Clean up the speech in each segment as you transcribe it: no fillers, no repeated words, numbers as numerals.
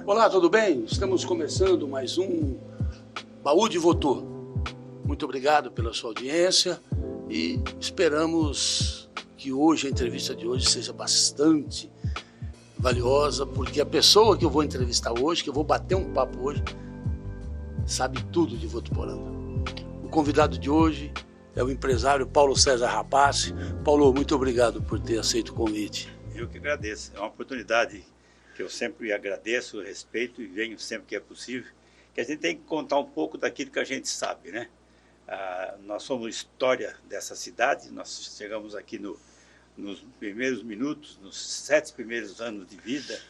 Olá, tudo bem? Estamos começando mais um Baú de Votor. Muito obrigado pela sua audiência e esperamos que hoje, a entrevista de hoje, seja bastante valiosa, porque a pessoa que eu vou entrevistar hoje, que eu vou bater um papo hoje, sabe tudo de Votuporanga. O convidado de hoje é o empresário Paulo César Rapace. Paulo, muito obrigado por ter aceito o convite. Eu que agradeço. É uma oportunidade que eu sempre agradeço, respeito e venho sempre que é possível, que a gente tem que contar um pouco daquilo que a gente sabe, né? Nós somos história dessa cidade, nós chegamos aqui nos primeiros minutos, nos 7 primeiros anos de vida,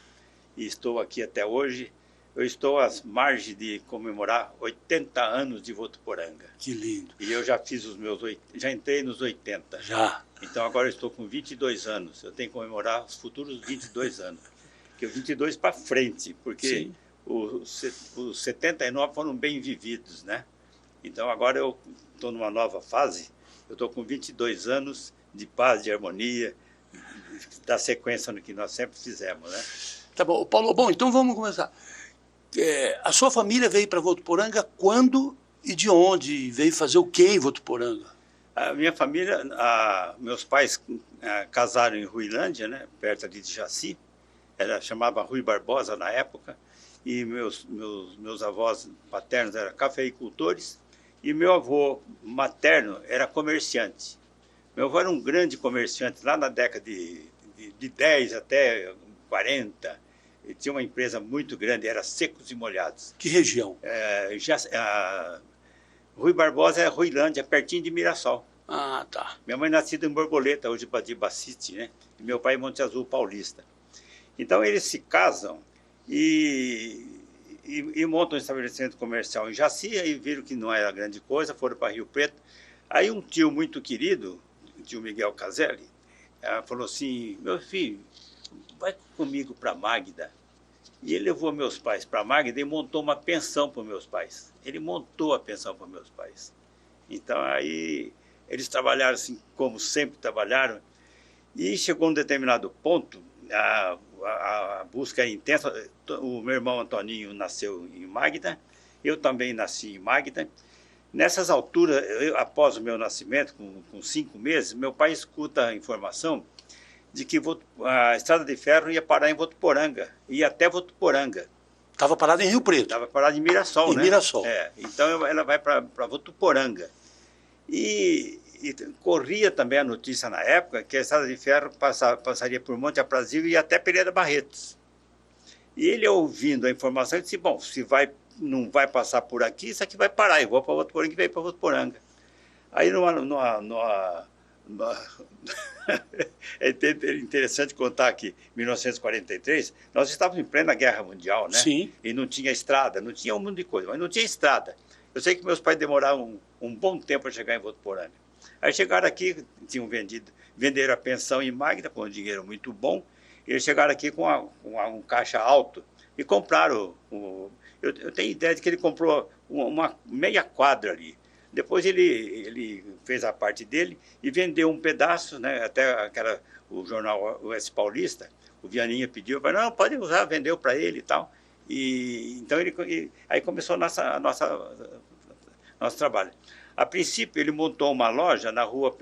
e estou aqui até hoje. Eu estou às margens de comemorar 80 anos de Votuporanga. Que lindo. E eu já fiz já entrei nos 80. Já. Então agora eu estou com 22 anos, eu tenho que comemorar os futuros 22 anos. Que o 22 para frente, porque os 79 foram bem vividos, né? Então agora eu estou numa nova fase, eu estou com 22 anos de paz, de harmonia, da sequência no que nós sempre fizemos, né? Tá bom, Paulo, bom, então vamos começar. A sua família veio para Votuporanga quando e de onde? Veio fazer o quê em Votuporanga? A minha família, meus pais casaram em Ruilândia, né, perto ali de Jaci, chamava Rui Barbosa na época, e meus avós paternos eram cafeicultores, e meu avô materno era comerciante. Meu avô era um grande comerciante, lá na década de 10 até 40, ele tinha uma empresa muito grande, era Secos e Molhados. Que região? Rui Barbosa é Ruilândia, pertinho de Mirassol. Ah, tá. Minha mãe nascida em Borboleta, hoje de Bacite, né? E meu pai em Monte Azul Paulista. Então eles se casam e montam um estabelecimento comercial em Jaci, e viram que não era grande coisa, foram para Rio Preto. Aí um tio muito querido, o tio Miguel Caselli, falou assim: meu filho, vai comigo para Magda. E ele levou meus pais para Magda e montou uma pensão para meus pais. Ele montou a pensão para meus pais. Então aí eles trabalharam assim como sempre trabalharam, e chegou um determinado ponto, a busca é intensa. O meu irmão Antoninho nasceu em Magda, eu também nasci em Magda. Nessas alturas, após o meu nascimento, com 5 meses, meu pai escuta a informação de que a estrada de ferro ia parar em Votuporanga, ia até Votuporanga. Estava parada em Rio Preto. Estava parada em Mirassol, né? Em Mirassol. Então ela vai para Votuporanga. E corria também a notícia na época que a estrada de ferro passaria por Monte Aprazível e ia até Pereira Barretos. E ele, ouvindo a informação, disse: bom, se não vai passar por aqui, isso aqui vai parar. Eu vou para Votuporanga e veio para Votuporanga. Aí é interessante contar que em 1943 nós estávamos em plena Guerra Mundial, né? Sim. E não tinha estrada, não tinha um monte de coisa, mas não tinha estrada. Eu sei que meus pais demoraram um bom tempo para chegar em Votuporanga. Aí chegaram aqui, venderam a pensão em Magda com um dinheiro muito bom. Eles chegaram aqui com um caixa alto e compraram. Eu tenho ideia de que ele comprou uma meia quadra ali. Depois ele fez a parte dele e vendeu um pedaço, né? Até o jornal US Paulista, o Vianinha pediu, falou: não, pode usar, vendeu para ele e tal. Então aí começou nosso trabalho. A princípio ele montou uma loja na rua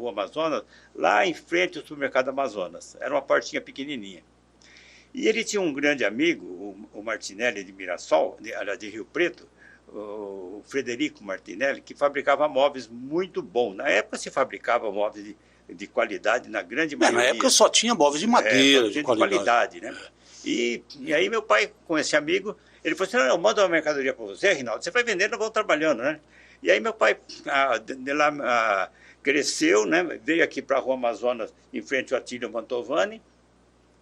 Amazonas, lá em frente ao supermercado Amazonas. Era uma portinha pequenininha. E ele tinha um grande amigo, o Martinelli de Mirassol, de Rio Preto, o Frederico Martinelli, que fabricava móveis muito bons. Na época se fabricava móveis de qualidade, na grande maioria. Na época só tinha móveis de madeira, de qualidade. Né? E aí meu pai, com esse amigo, ele falou assim: não, eu mando uma mercadoria para você, Rinaldo, você vai vendendo, nós vamos trabalhando, né? E aí meu pai de lá cresceu, né? Veio aqui para a Rua Amazonas, em frente ao Atílio Mantovani,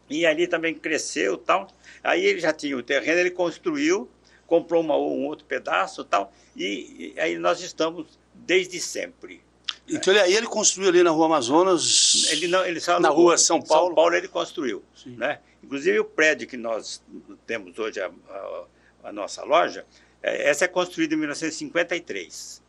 e ali também cresceu e tal. Aí ele já tinha o terreno, ele construiu, comprou um outro pedaço e tal, e aí nós estamos desde sempre. Então aí ele construiu ali na Rua Amazonas, ele só na Rua São Paulo? São Paulo ele construiu. Né? Inclusive o prédio que nós temos hoje, a nossa loja, essa é construída em 1953.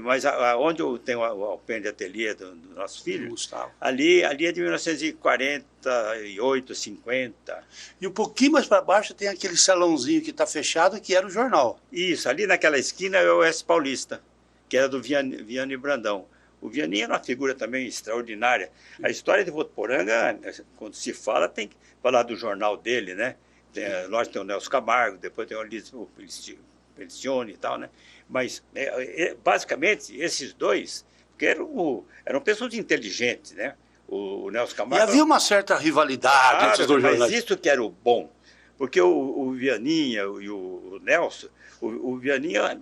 Mas onde eu tenho o alpendre ateliê do nosso filho, Gustavo. ali é de 1948, 50. E um pouquinho mais para baixo tem aquele salãozinho que está fechado, que era o jornal. Isso, ali naquela esquina é o Oeste Paulista, que era do Vianney Brandão. O Vianney era uma figura também extraordinária. A história de Votuporanga, quando se fala, tem que falar do jornal dele, né? Nós tem o Nelson Camargo, depois tem o Pelicione e tal, né? Mas, basicamente, esses dois que eram pessoas inteligentes, né? O Nelson Camargo... E havia uma certa rivalidade entre os dois jornais. Mas isso que era o bom, porque o Vianinha e o Nelson, o Vianinha,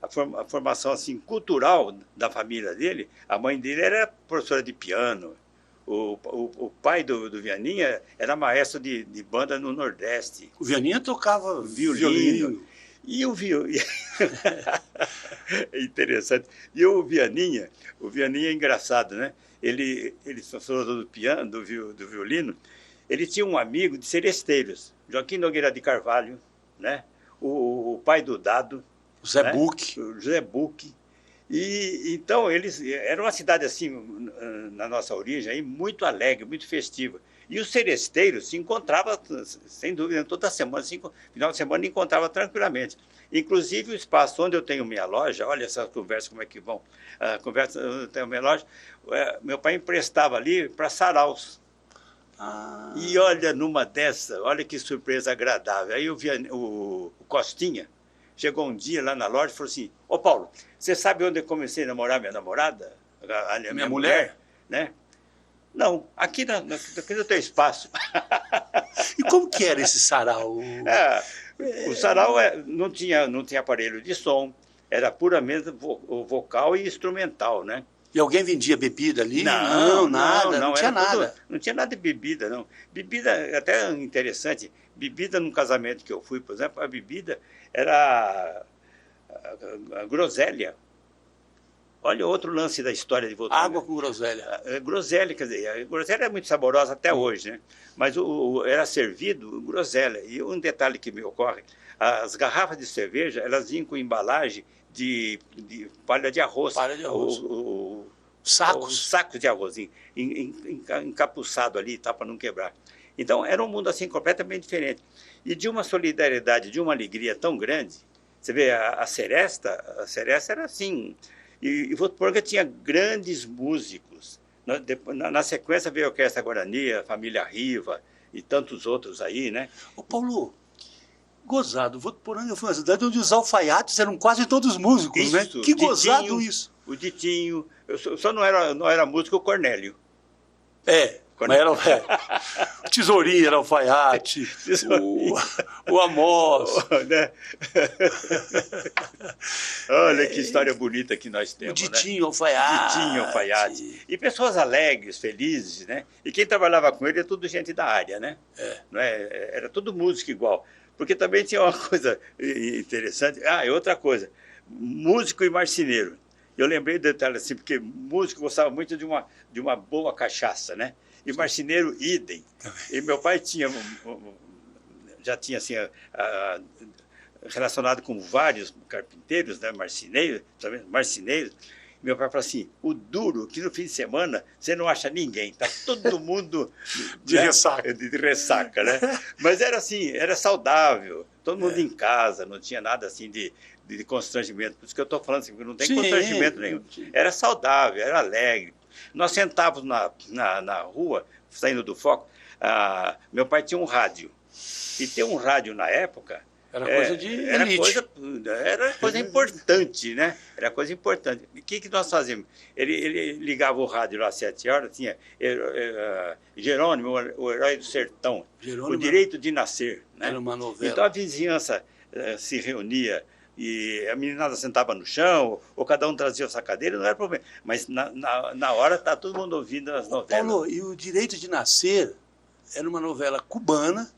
a formação assim, cultural da família dele, a mãe dele era professora de piano, o pai do Vianinha era maestro de banda no Nordeste. O Vianinha tocava violino. E o violino... É interessante. E o Vianinha é engraçado, né? Ele falou do piano, do violino. Ele tinha um amigo de Seresteiros, Joaquim Nogueira de Carvalho, né? O pai do Dado. Zé Buque. O Zé Buque. E então eles era uma cidade assim, na nossa origem, aí, muito alegre, muito festiva. E os seresteiros se encontravam, sem dúvida, toda semana, final de semana, encontrava tranquilamente. Inclusive o espaço onde eu tenho minha loja, olha essas conversas como é que vão. Conversa, eu tenho minha loja, meu pai emprestava ali para saraus. E olha, numa dessa, olha que surpresa agradável. Aí o Costinha chegou um dia lá na loja e falou assim: ô Paulo, você sabe onde eu comecei a namorar minha namorada? A minha mulher? Né? Não, aqui no teu espaço. E como que era esse sarau? O sarau não tinha aparelho de som, era puramente vocal e instrumental, né? E alguém vendia bebida ali? Não, não tinha nada. Não tinha nada de bebida, não. Bebida, até interessante, bebida num casamento que eu fui, por exemplo, a bebida era a groselha. Olha outro lance da história de Votuporanga. Água com groselha. Groselha, quer dizer, a groselha é muito saborosa até hoje, né? Mas era servido groselha. E um detalhe que me ocorre, as garrafas de cerveja, elas vinham com embalagem de palha de arroz. Palha de arroz. Sacos de arroz, encapuçado ali, tá, para não quebrar. Então, era um mundo assim completamente diferente. E de uma solidariedade, de uma alegria tão grande. Você vê, a Seresta era assim... E Votuporanga tinha grandes músicos. Na sequência veio a Orquestra Guarani, a Família Riva e tantos outros aí, né? Ô Paulo, gozado, Votuporanga foi uma cidade onde os alfaiates eram quase todos músicos, isso, né? Que gozado isso. O Ditinho, eu só não era músico, o Cornélio. Mas era o Tesourinho, era alfaiate, o Amós. Né? Olha que história bonita que nós temos. O Ditinho, alfaiate. Ditinho, alfaiate. E pessoas alegres, felizes, né? E quem trabalhava com ele é tudo gente da área, né? Não é? Era tudo música igual. Porque também tinha uma coisa interessante. E outra coisa, músico e marceneiro. Eu lembrei do detalhe assim, porque músico gostava muito de uma boa cachaça, né? E marceneiro, idem. E meu pai já tinha assim, relacionado com vários carpinteiros, né, marceneiros. Meu pai falou assim: o duro, que no fim de semana você não acha ninguém, tá todo mundo de ressaca, né? Mas era assim, era saudável, todo mundo em casa, não tinha nada assim de constrangimento. Por isso que eu estou falando assim, não tem constrangimento nenhum. Era saudável, era alegre. Nós sentávamos na rua, saindo do foco, meu pai tinha um rádio. E ter um rádio na época... Era coisa de elite. Era coisa importante, né? Era coisa importante. E o que nós fazíamos? Ele ligava o rádio lá às 7 horas, tinha Jerônimo, o Herói do Sertão, O Direito de Nascer. Né? Era uma novela. Então a vizinhança se reunia e a meninada sentava no chão, ou cada um trazia a sua cadeira, não era problema. Mas na hora está todo mundo ouvindo as novelas. Paulo, e O Direito de Nascer era uma novela cubana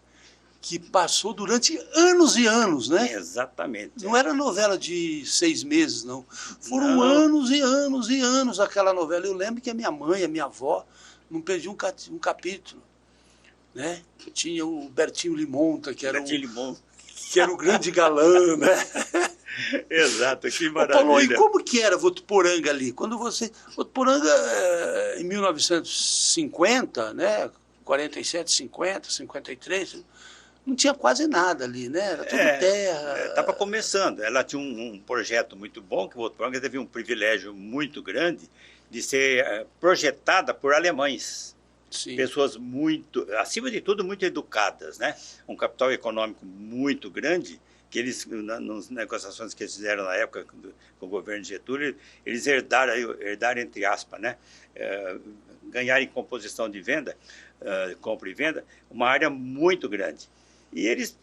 que passou durante anos e anos, né? Exatamente. Não era novela de 6 meses, não. Foram anos e anos e anos aquela novela. Eu lembro que a minha mãe, a minha avó, não perdiam um capítulo, né? Tinha o Bertinho Limonta, que era que era o grande galã, né? Exato, que Ô, maravilha. Paulo, e como que era Votuporanga ali? Quando você... Votuporanga, em 1950, né? 47, 50, 53, não tinha quase nada ali, né? Era tudo terra. Estava começando. Ela tinha um projeto muito bom, que Votuporanga teve um privilégio muito grande de ser projetada por alemães. Sim. Pessoas muito, acima de tudo, muito educadas, né? Um capital econômico muito grande, que eles, nas negociações que eles fizeram na época com o governo de Getúlio, eles herdaram entre aspas, né? Ganharam em composição de venda, compra e venda, uma área muito grande. E eles,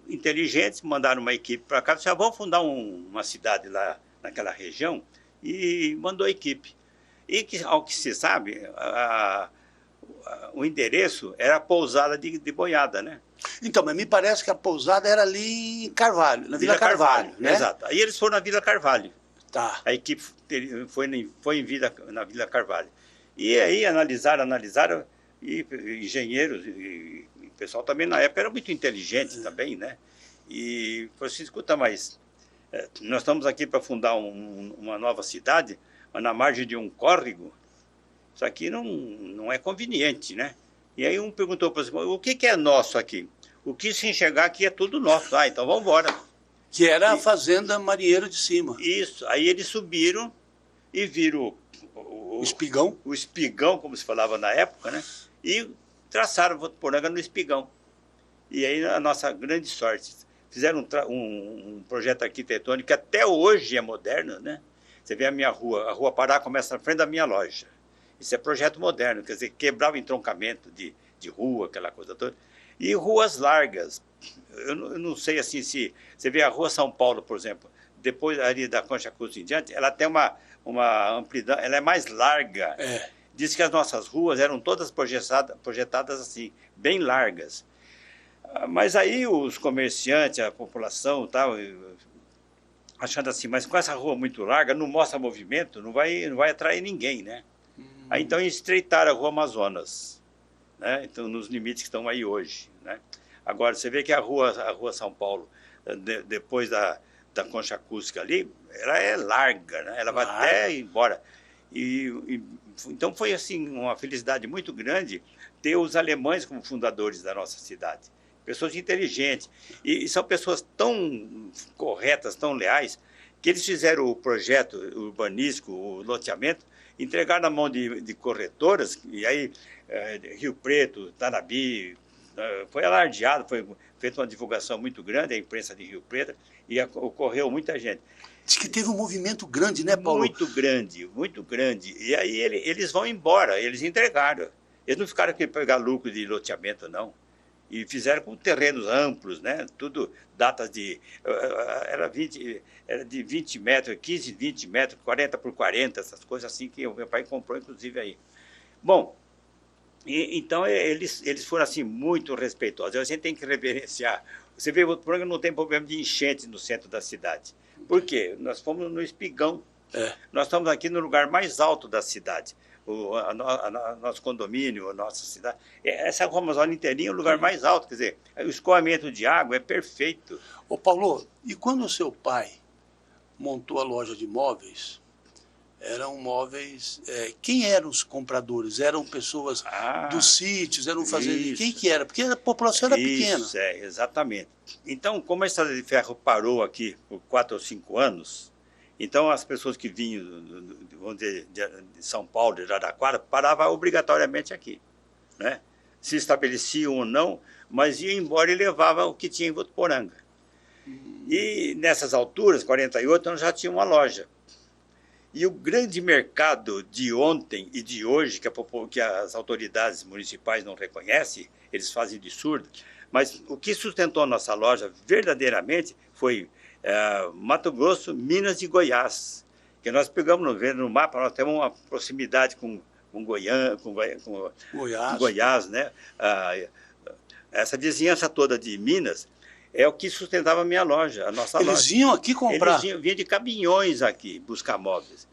inteligentes, mandaram uma equipe para cá, disseram, vamos fundar uma cidade lá naquela região, e mandou a equipe. E, ao que se sabe, o endereço era a pousada de Boiada, né? Então, mas me parece que a pousada era ali em Carvalho, na Vila Carvalho, né? Exato. Aí eles foram na Vila Carvalho. Tá. A equipe foi na Vila Carvalho. E aí analisaram, e engenheiros, e o pessoal também na época era muito inteligente também, né? E falou assim, escuta, mas nós estamos aqui para fundar uma nova cidade, mas na margem de um córrego, isso aqui não é conveniente, né? E aí um perguntou para o que é nosso aqui? O que se enxergar aqui é tudo nosso. Ah, então vamos embora. Que era a Fazenda Marinheiro de Cima. Isso. Aí eles subiram e viram o espigão. O espigão, como se falava na época, né? E traçaram Votuporanga no espigão. E aí a nossa grande sorte. Fizeram um projeto arquitetônico que até hoje é moderno, né? Você vê a minha rua, a Rua Pará começa na frente da minha loja. Isso é projeto moderno, quer dizer, quebrava o entroncamento de rua, aquela coisa toda. E ruas largas. Eu não sei assim se... Você vê a Rua São Paulo, por exemplo, depois ali da Concha Acústica em diante, ela tem uma amplidão, ela é mais larga. Diz que as nossas ruas eram todas projetadas assim, bem largas. Mas aí os comerciantes, a população tal, achando assim, mas com essa rua muito larga, não mostra movimento, não vai atrair ninguém, né? Aí então estreitaram a Rua Amazonas, né? Então, nos limites que estão aí hoje, né? Agora, você vê que a rua São Paulo, depois da Concha Acústica ali, ela é larga, né? Ela vai até embora. Então foi assim uma felicidade muito grande ter os alemães como fundadores da nossa cidade. Pessoas inteligentes. E são pessoas tão corretas, tão leais, que eles fizeram o projeto urbanístico, o loteamento, entregaram na mão de corretoras, e aí Rio Preto, Tanabi, foi alardeado, foi feita uma divulgação muito grande, a imprensa de Rio Preto, e ocorreu muita gente. Diz que teve um movimento grande, né, Paulo? Muito grande, muito grande. E aí eles vão embora, eles entregaram. Eles não ficaram aqui para pegar lucro de loteamento, não. E fizeram com terrenos amplos, né? Tudo datas de... Era de 20 metros, 15, 20 metros, 40 por 40, essas coisas assim que o meu pai comprou, inclusive, aí. Bom, então eles foram assim muito respeitosos. A gente tem que reverenciar. Você vê, o Votuporanga não tem problema de enchente no centro da cidade. Por quê? Nós fomos no espigão. Nós estamos aqui no lugar mais alto da cidade. Nosso condomínio, a nossa cidade. Essa Rua Amazônia inteirinha é o lugar mais alto. Quer dizer, o escoamento de água é perfeito. Ô, Paulo, e quando o seu pai montou a loja de móveis, eram móveis... quem eram os compradores? Eram pessoas dos sítios, eram fazendeiros? Quem que era? Porque a população era pequena. Isso, exatamente. Então, como a estrada de ferro parou aqui por 4 ou 5 anos, então as pessoas que vinham de São Paulo, de Araraquara, paravam obrigatoriamente aqui, né? Se estabeleciam ou não, mas iam embora e levavam o que tinha em Votuporanga. E nessas alturas, 48, nós já tínhamos uma loja. E o grande mercado de ontem e de hoje, que as autoridades municipais não reconhecem, eles fazem de surdo, mas o que sustentou a nossa loja verdadeiramente foi Mato Grosso, Minas e Goiás. Que nós pegamos no mapa, nós temos uma proximidade com Goiás, né? Essa vizinhança toda de Minas é o que sustentava a minha loja, a nossa loja. Eles vinham aqui comprar? Eles vinham de caminhões aqui buscar móveis.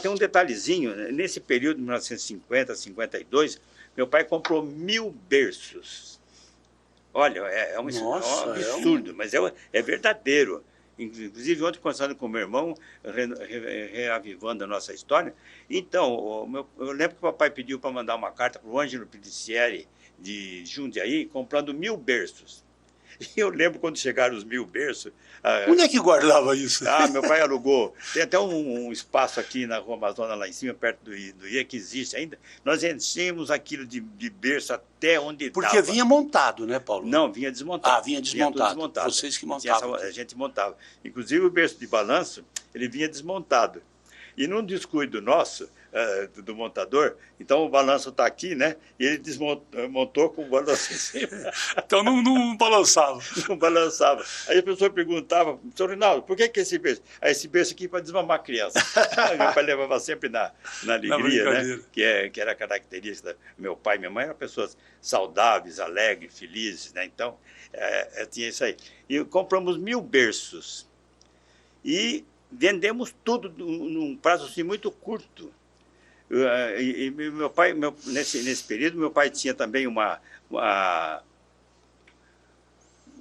Tem um detalhezinho, nesse período de 1950, 52, meu pai comprou 1000 berços. Olha, é um absurdo, mas é verdadeiro. Inclusive, ontem, conversando com o meu irmão, reavivando a nossa história, então, eu lembro que o papai pediu para mandar uma carta para o Ângelo Pedicieri, de Jundiaí, comprando 1000 berços. E eu lembro quando chegaram os 1000 berços... Onde é que guardava isso? Meu pai alugou. Tem até um espaço aqui na Rua Amazonas, lá em cima, perto do IE, que existe ainda. Nós enchemos aquilo de berço até onde estava. Porque vinha montado, né, Paulo? Não, vinha desmontado. Vinha desmontado. Desmontado. Vocês que montavam. A gente montava. Inclusive, o berço de balanço, ele vinha desmontado. E num descuido nosso, do montador, então o balanço está aqui, né? E ele montou com o balanço em cima. Então não balançava. Não balançava. Aí a pessoa perguntava, senhor Rinaldo, por que esse berço? Esse berço aqui é para desmamar a criança. Meu pai levava sempre na alegria, né? Que era característica do meu pai e minha mãe, eram pessoas saudáveis, alegres, felizes, né? Então, tinha isso aí. E compramos 1000 berços. E vendemos tudo num prazo assim, muito curto. E meu pai, nesse período, meu pai tinha também o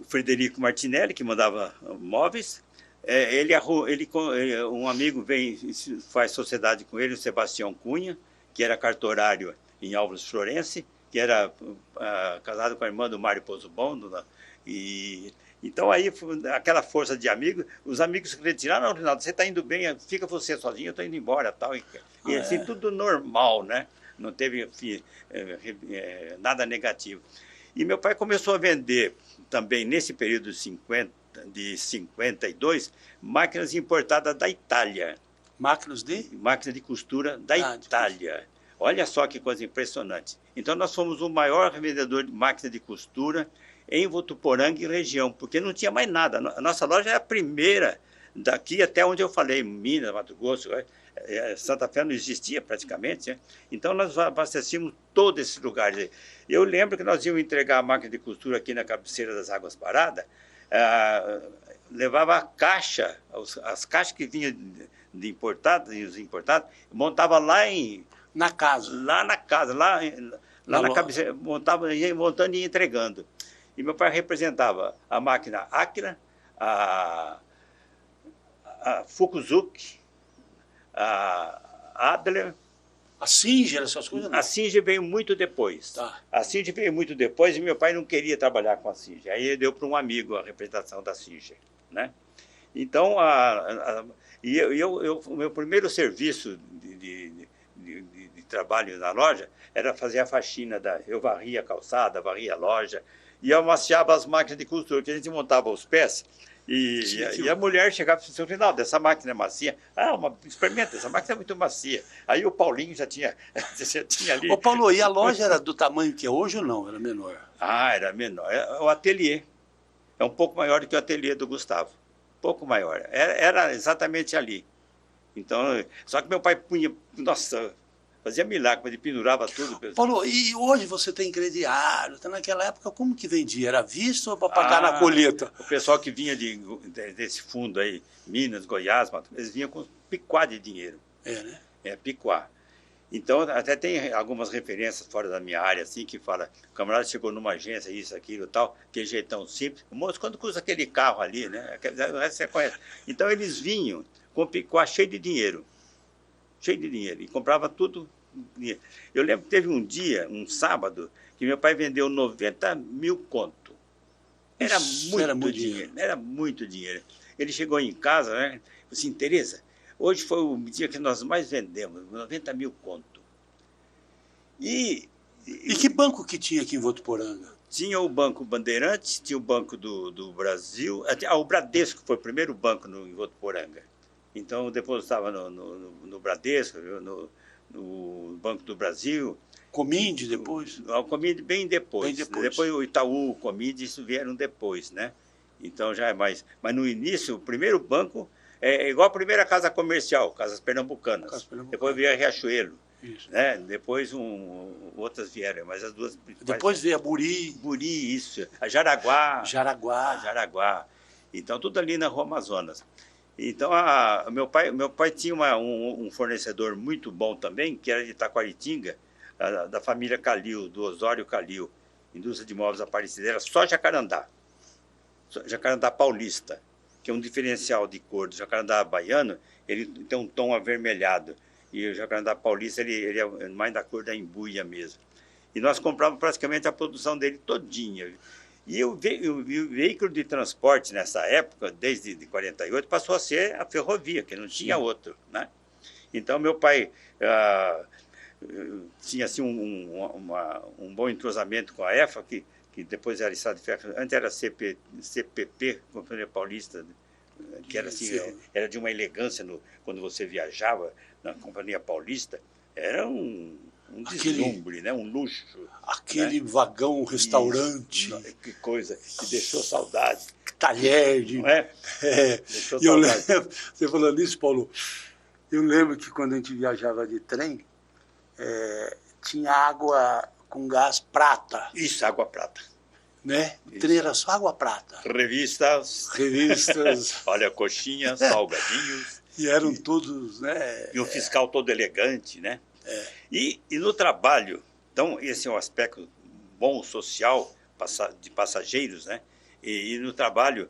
Frederico Martinelli, que mandava móveis. Um amigo vem, faz sociedade com ele, o Sebastião Cunha, que era cartorário em Álvares Florense, que era casado com a irmã do Mário Pozzobon, então, aí, aquela força de amigos, os amigos se retiraram, não, Rinaldo, você está indo bem, fica você sozinho, eu estou indo embora, tal. E assim, tudo normal, né? Não teve nada negativo. E meu pai começou a vender também, nesse período de 52, máquinas importadas da Itália. Máquinas de costura da Itália. Olha só que coisa impressionante. Então, nós fomos o maior revendedor de máquinas de costura em Votuporanga e região, porque não tinha mais nada. A nossa loja é a primeira daqui até onde eu falei, Minas, Mato Grosso, Santa Fé não existia praticamente, né? Então nós abastecíamos todos esses lugares. Eu lembro que nós íamos entregar a máquina de costura aqui na cabeceira das Águas Paradas, levava a caixa, as caixas que vinham de importados, e os importados, montava lá na casa, lá na cabeceira, ia montando e ia entregando. E meu pai representava a máquina Akira, a Fukuzuki, a Adler. A Singer, essas coisas não. A Singer veio muito depois. Tá. A Singer veio muito depois e meu pai não queria trabalhar com a Singer. Aí ele deu para um amigo a representação da Singer, né? Então, o meu primeiro serviço de trabalho na loja era fazer a faxina. Eu varria a calçada, varria a loja, e eu amaciava as máquinas de costura, que a gente montava os pés, e a mulher chegava e disse, seu Rinaldo, essa máquina é macia? Experimenta, essa máquina é muito macia. Aí o Paulinho já tinha ali... Ô Paulo, e a loja era do tamanho que é hoje ou não? Era menor? Era menor. O ateliê é um pouco maior do que o ateliê do Gustavo. Um pouco maior. Era exatamente ali. Então, só que meu pai punha... Nossa... Fazia milagre, ele pendurava tudo. Paulo, e hoje você tem crediário, naquela época como que vendia? Era visto ou para pagar na colheita? O pessoal que vinha desse fundo aí, Minas, Goiás, eles vinham com picuá de dinheiro. Né? Picuá. Então, até tem algumas referências fora da minha área, assim, que fala, o camarada chegou numa agência, isso, aquilo, tal, aquele jeitão simples. O moço, quando custa aquele carro ali, né? Você conhece. Então, eles vinham com picuá cheio de dinheiro. E comprava tudo. Eu lembro que teve um dia, um sábado, que meu pai vendeu 90 mil conto. Era muito dinheiro. Ele chegou em casa, né? Falei assim, Tereza, hoje foi o dia que nós mais vendemos, 90 mil conto. E que banco que tinha aqui em Votuporanga? Tinha o Banco Bandeirantes, tinha o Banco do Brasil, o Bradesco foi o primeiro banco em Votuporanga. Então, depois estava no Bradesco, no Banco do Brasil. Cominde depois? O Cominde bem depois. Depois o Itaú, o Cominde, isso vieram depois, né? Então já é mais. Mas no início, o primeiro banco é igual a primeira casa comercial, Casas Pernambucanas. Depois veio a Riachuelo. Isso. Né? Depois outras vieram, mas as duas principais. Depois veio a Buri. Buri, isso. A Jaraguá. Jaraguá. Então, tudo ali na Rua Amazonas. Então, meu pai tinha um fornecedor muito bom também, que era de Taquaritinga, da família Calil, do Osório Calil. indústria de móveis Aparecida, era só jacarandá. Jacarandá paulista, que é um diferencial de cor do jacarandá baiano, ele tem um tom avermelhado. E o jacarandá paulista, ele é mais da cor da embuia mesmo. E nós comprávamos praticamente a produção dele todinha. E o veículo de transporte nessa época, desde 48, passou a ser a ferrovia, que não tinha outro, né? Então, meu pai tinha assim, um bom entrosamento com a EFA, que depois era Estado de Ferro, antes era CPP, Companhia Paulista, que era assim, era de uma elegância quando você viajava na Companhia Paulista, era um deslumbre, né? Um luxo. Aquele vagão restaurante. Isso, que coisa, que deixou saudade. Talher de... Não é? Deixou saudade. Eu lembro, você falando isso, Paulo, eu lembro que quando a gente viajava de trem, tinha água com gás prata. Isso, água prata. Né? O trem era só água prata. Revistas. Olha, coxinhas, salgadinhos. E eram todos, né? E o fiscal todo elegante, né? E no trabalho, então esse é um aspecto bom social de passageiros, né? E no trabalho,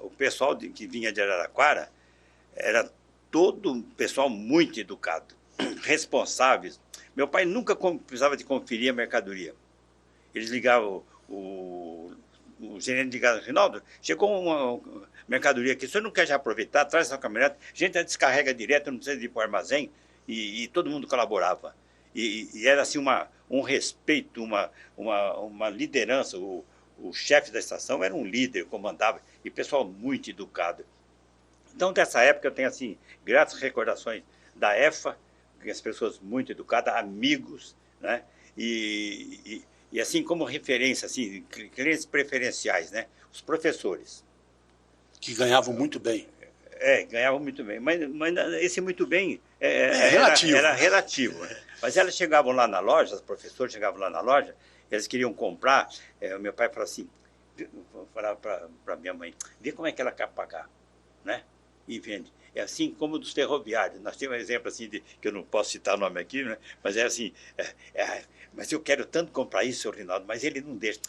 o pessoal que vinha de Araraquara era todo um pessoal muito educado, responsáveis. Meu pai nunca precisava de conferir a mercadoria. Eles ligavam, o gerente ligava: Rinaldo, chegou uma mercadoria aqui, o senhor não quer já aproveitar, traz essa caminhonete, a gente descarrega direto, não precisa ir para o armazém, e todo mundo colaborava. E era assim um respeito, uma liderança. O chefe da estação era um líder, comandava, e pessoal muito educado. Então, dessa época, eu tenho assim gratas recordações da EFA, as pessoas muito educadas, amigos, né? E assim como referência, assim, clientes preferenciais, né? Os professores. Que ganhavam muito bem. Ganhavam muito bem. Mas esse muito bem relativo. Era relativo. Né? Mas elas chegavam lá na loja, os professores chegavam lá na loja, eles queriam comprar. O meu pai falou assim, vou falar para minha mãe, vê como é que ela quer pagar, né? E vende. É assim como dos ferroviários. Nós temos um exemplo assim, que eu não posso citar o nome aqui, né? Mas é assim, mas eu quero tanto comprar isso, seu Rinaldo, mas ele não deixa.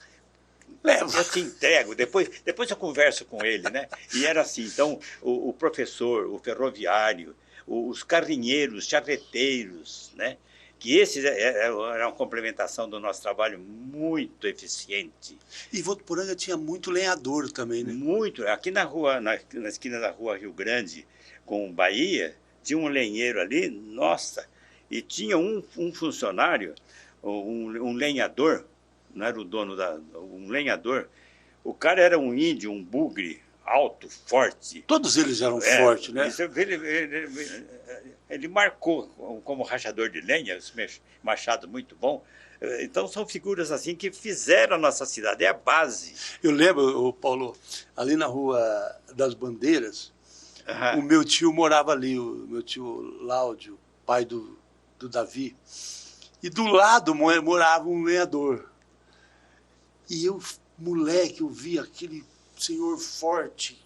Leva. Eu te entrego, depois eu converso com ele, né? E era assim, então, o professor, o ferroviário, os carrinheiros, charreteiros, né? Que esses eram uma complementação do nosso trabalho muito eficiente. E Votuporanga tinha muito lenhador também, né? Muito. Aqui na rua, na esquina da rua Rio Grande com Bahia, tinha um lenheiro ali, nossa, e tinha um funcionário, um lenhador, não era o dono um lenhador, o cara era um índio, um bugre, alto, forte. Todos eles eram fortes, né? Ele marcou como rachador de lenha, machado muito bom. Então são figuras assim que fizeram a nossa cidade, é a base. Eu lembro, Paulo, ali na Rua das Bandeiras, o meu tio morava ali, o meu tio Láudio, pai do Davi, e do lado morava um lenhador. E eu, moleque, eu vi aquele senhor forte,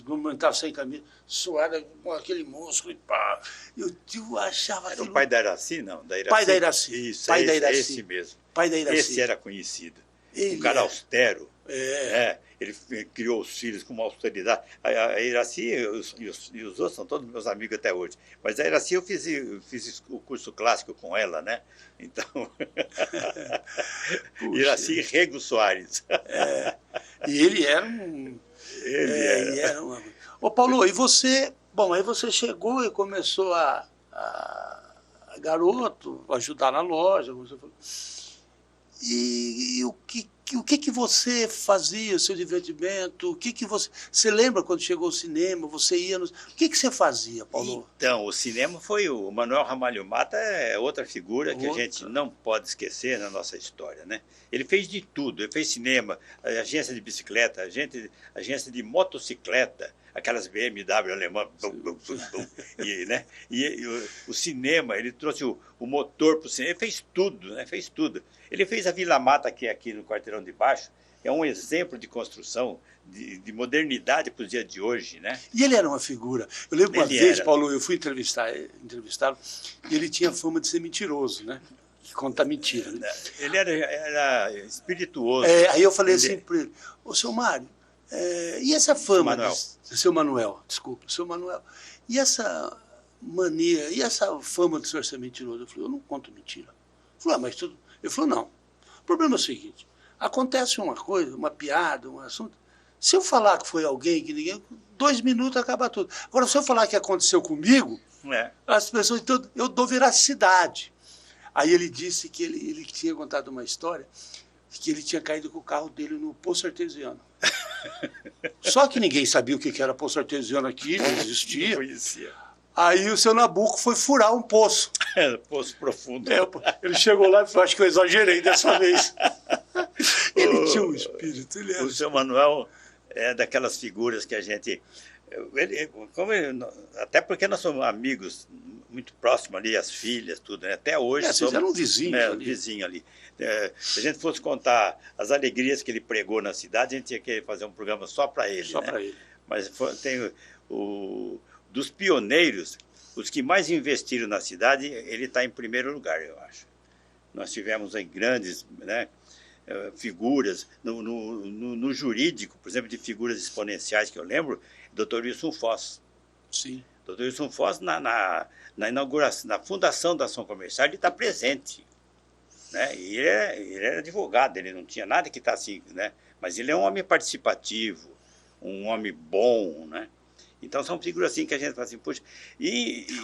não estava sem camisa, suado com aquele músculo e pá. Eu achava... Era o pai da Iraci, não? Da Iraci? Pai da Iraci. Isso, pai da Iraci. Esse mesmo. Pai da Iraci. Esse era conhecido. Um cara austero. Ele criou os filhos com uma austeridade. A Iraci e os outros são todos meus amigos até hoje. Mas a Iraci eu fiz o curso clássico com ela, né? Então... Iraci e Rego Soares. E ele era um... Ele era um... Ô, Paulo, e você... Bom, aí você chegou e começou a garoto, ajudar na loja. Você falou. E o que você fazia, o seu divertimento? O que você... Você lembra quando chegou ao cinema? Você ia nos... O que você fazia, Paulo? Então, o cinema foi o Manuel Ramalho Mata, é outra figura que a gente não pode esquecer na nossa história, né? Ele fez de tudo, ele fez cinema, agência de bicicleta, agência de motocicleta, aquelas BMW alemã, né? E o cinema, ele trouxe o motor para o cinema, ele fez tudo, né? Fez tudo. Ele fez a Vila Mata, que é aqui no quarteirão de baixo, é um exemplo de construção, de modernidade para os dias de hoje, né? E ele era uma figura. Eu lembro uma vez, Paulo, eu fui entrevistá-lo, e ele tinha fama de ser mentiroso, né? que conta mentira. Né? Ele era espirituoso. Aí eu falei assim para ele, ô, seu Mário, e essa fama... Seu Manuel, desculpa, seu Manuel. E essa mania, e essa fama do senhor ser mentiroso? Eu falei, eu não conto mentira. Ele falou, mas tudo... Ele falou, não. O problema é o seguinte, acontece uma coisa, uma piada, um assunto, se eu falar que foi alguém, que ninguém... 2 minutos acaba tudo. Agora, se eu falar que aconteceu comigo, as pessoas... Então, eu dou veracidade. Aí ele disse que ele tinha contado uma história, que ele tinha caído com o carro dele no Poço Artesiano. Só que ninguém sabia o que era Poço Artesiano aqui, não existia. Não conhecia. Aí o seu Nabuco foi furar um poço. Poço profundo. Ele chegou lá e falou, acho que eu exagerei dessa vez. Ele tinha um espírito. O seu Manuel é daquelas figuras que a gente... até porque nós somos amigos muito próximos ali, as filhas, tudo, né? Até hoje... Vocês eram vizinhos ali. Vizinho ali. Se a gente fosse contar as alegrias que ele pregou na cidade, a gente tinha que fazer um programa só para ele. Só para ele. Mas tem dos pioneiros, os que mais investiram na cidade, ele está em primeiro lugar, eu acho. Nós tivemos aí grandes, né, figuras no jurídico, por exemplo, de figuras exponenciais que eu lembro, Dr. Wilson Foz. Sim. Dr. Wilson Foz, na inauguração, na fundação da ação comercial, ele está presente. Né? E ele era advogado, ele não tinha nada que está assim, né? Mas ele é um homem participativo, um homem bom, né? Então são figuras assim que a gente fala assim, poxa...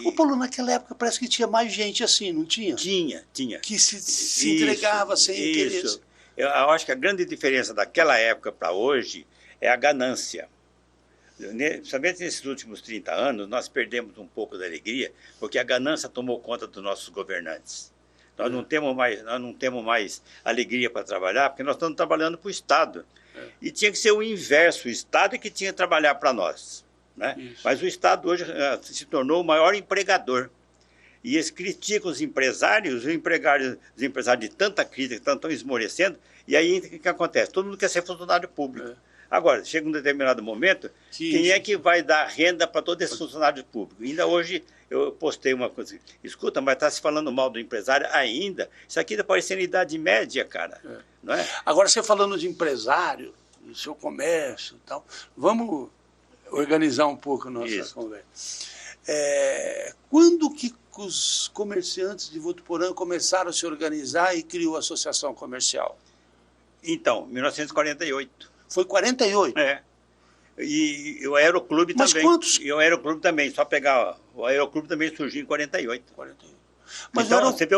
Ô, Paulo, naquela época parece que tinha mais gente assim, não tinha? Tinha. Que se entregava sem interesse. Eu acho que a grande diferença daquela época para hoje é a ganância. Principalmente nesses últimos 30 anos, nós perdemos um pouco da alegria, porque a ganância tomou conta dos nossos governantes. Nós não temos mais alegria para trabalhar, porque nós estamos trabalhando para o Estado. E tinha que ser o inverso, o Estado é que tinha que trabalhar para nós. Né? Mas o Estado hoje se tornou o maior empregador. E eles criticam os empresários de tanta crítica, estão esmorecendo, e aí o que acontece? Todo mundo quer ser funcionário público. Agora, chega um determinado momento, quem é que vai dar renda para todos esses funcionários públicos? Ainda hoje eu postei uma coisa, escuta, mas está se falando mal do empresário ainda? Isso aqui está parecendo idade média, cara. Não é? Agora, você falando de empresário, do seu comércio e tal, vamos organizar um pouco a nossa conversa. Quando que os comerciantes de Votuporanga começaram a se organizar e criou a Associação Comercial? Então, 1948. Foi 48? E o Aeroclube também. Mas quantos? E o Aeroclube também, só pegar... O Aeroclube também surgiu em 48. Mas então, você vê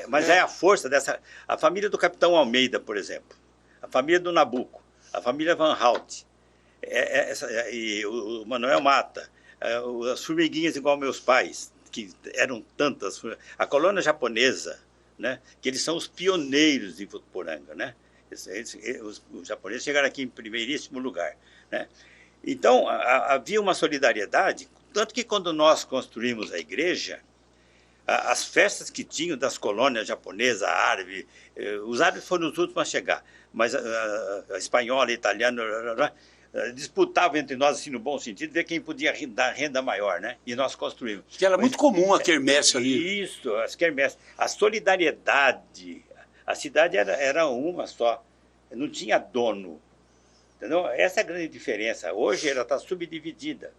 mas é a força dessa... A família do Capitão Almeida, por exemplo. A família do Nabuco. A família Van Hout. E o Manuel Mata. As formiguinhas igual meus pais, que eram tantas. A colônia japonesa, né? Que eles são os pioneiros de Votuporanga, né? Os japoneses chegaram aqui em primeiríssimo lugar, né? Então, havia uma solidariedade, tanto que quando nós construímos a igreja, as festas que tinham das colônias japonesa, árabe, os árabes foram os últimos a chegar, mas a espanhola, a italiana, disputavam entre nós, assim, no bom sentido, ver quem podia dar renda maior, né? E nós construímos. Que era muito comum a quermesse ali. Isso, as quermesses. A solidariedade, a cidade era uma só, não tinha dono. Entendeu? Essa é a grande diferença. Hoje ela está subdividida.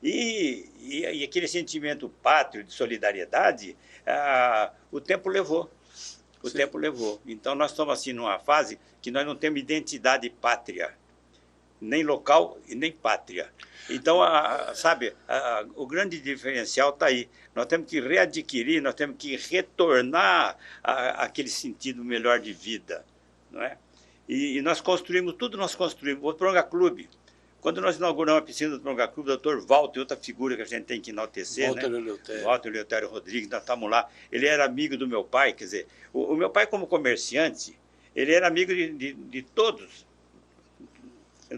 E aquele sentimento pátrio de solidariedade, o tempo levou. O tempo levou. Então nós estamos assim numa fase que nós não temos identidade pátria, nem local e nem pátria. Então, o grande diferencial está aí. Nós temos que readquirir, nós temos que retornar aquele sentido melhor de vida, não é? E nós construímos, tudo nós construímos. O Votuporanga Clube, quando nós inauguramos a piscina do Votuporanga Clube, o Dr. Walter, outra figura que a gente tem que enaltecer, Walter Eleutério Rodrigues, nós estamos lá. Ele era amigo do meu pai, quer dizer, o meu pai como comerciante, ele era amigo de todos.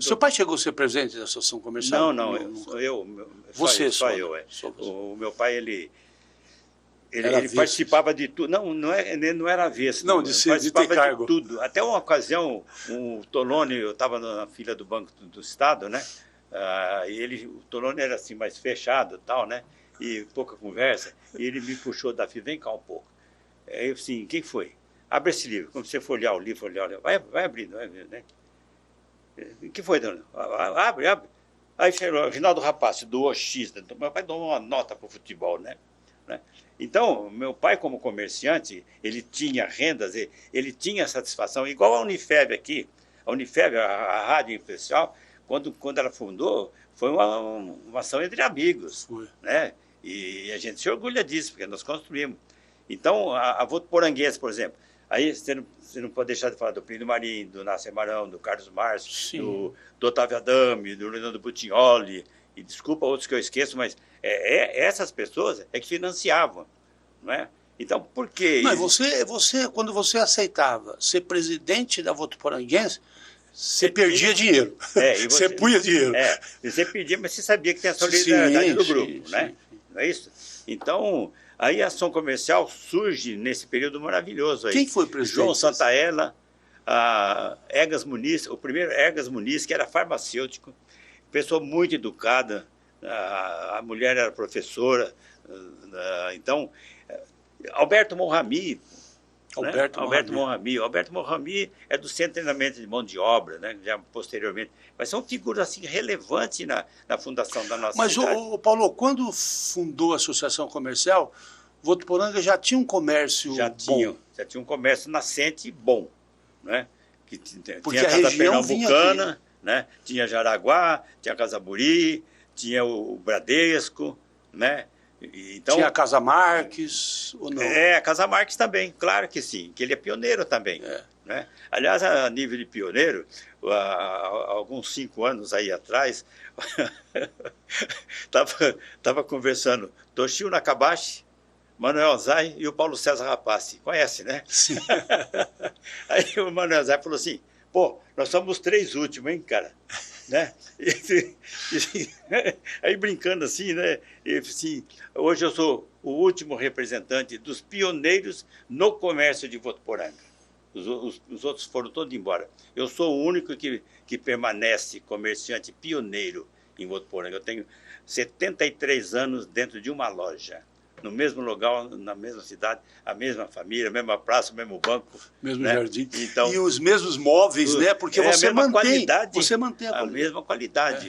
Seu pai chegou a ser presidente da Associação Comercial? Não, só eu. O meu pai, ele participava de tudo. Ele não era avesso. Não, de ter cargo. De tudo. Até uma ocasião, o Tolone, eu estava na fila do Banco do Estado, né? O Tolone era assim, mais fechado e tal, né? E pouca conversa. E ele me puxou da fila, vem cá um pouco. Aí eu assim, quem foi? Abre esse livro. Quando você for olhar o livro, vai abrindo, né? O que foi, dona? Abre. Aí chegou, Rinaldo Rapaz, doou X. Meu pai deu uma nota para o futebol, né? Então, meu pai, como comerciante, ele tinha rendas, ele tinha satisfação, igual a Unifeb aqui. A Unifeb, a rádio especial, quando ela fundou, foi uma ação entre amigos. Foi. Né? E a gente se orgulha disso, porque nós construímos. Então, a Votuporanguense, por exemplo, aí você não pode deixar de falar do Plínio Marim, do Nácio Marão, do Carlos Márcio, do Otávio Adame, do Leonardo Butignoli, e desculpa outros que eu esqueço, mas essas pessoas é que financiavam, não é? Então, por que... Não, você, quando você aceitava ser presidente da Votuporanguense, você perdia dinheiro. Você punha dinheiro. Você perdia, mas você sabia que tinha a solidariedade do grupo, né? Sim. Não é isso? Então, aí a ação comercial surge nesse período maravilhoso aí. Quem foi presidente? João Santaella, Egas Muniz, o primeiro Egas Muniz, que era farmacêutico, pessoa muito educada, a mulher era professora, então, Alberto Morrami. Alberto Morrami é do Centro de Treinamento de Mão de Obra, né, já posteriormente. Mas são figuras assim, relevantes na fundação da nossa cidade. Mas, Paulo, quando fundou a Associação Comercial, Votuporanga já tinha um comércio bom? Já tinha um comércio nascente bom. Né? Porque tinha a a Casa região Pernambucana, né? Tinha Jaraguá, tinha Casaburi, tinha o Bradesco, né? Então, tinha a Casa Marques, ou não? A Casa Marques também, claro que sim, que ele é pioneiro também. Né? Aliás, a nível de pioneiro, há alguns 5 anos aí atrás, estava conversando Toshio Nakabashi, Manuel Zay e o Paulo César Rapassi. Conhece, né? Sim. Aí o Manuel Zay falou assim, pô, nós somos os 3 últimos, hein, cara? Né? Aí brincando assim, né? Assim, hoje eu sou o último representante dos pioneiros no comércio de Votuporanga. Os outros foram todos embora. Eu sou o único que permanece comerciante pioneiro em Votuporanga. Eu tenho 73 anos dentro de uma loja. No mesmo lugar, na mesma cidade, a mesma família, a mesma praça, o mesmo banco. Mesmo né? jardim. Então, e os mesmos móveis, né? Porque você mantém a mesma qualidade.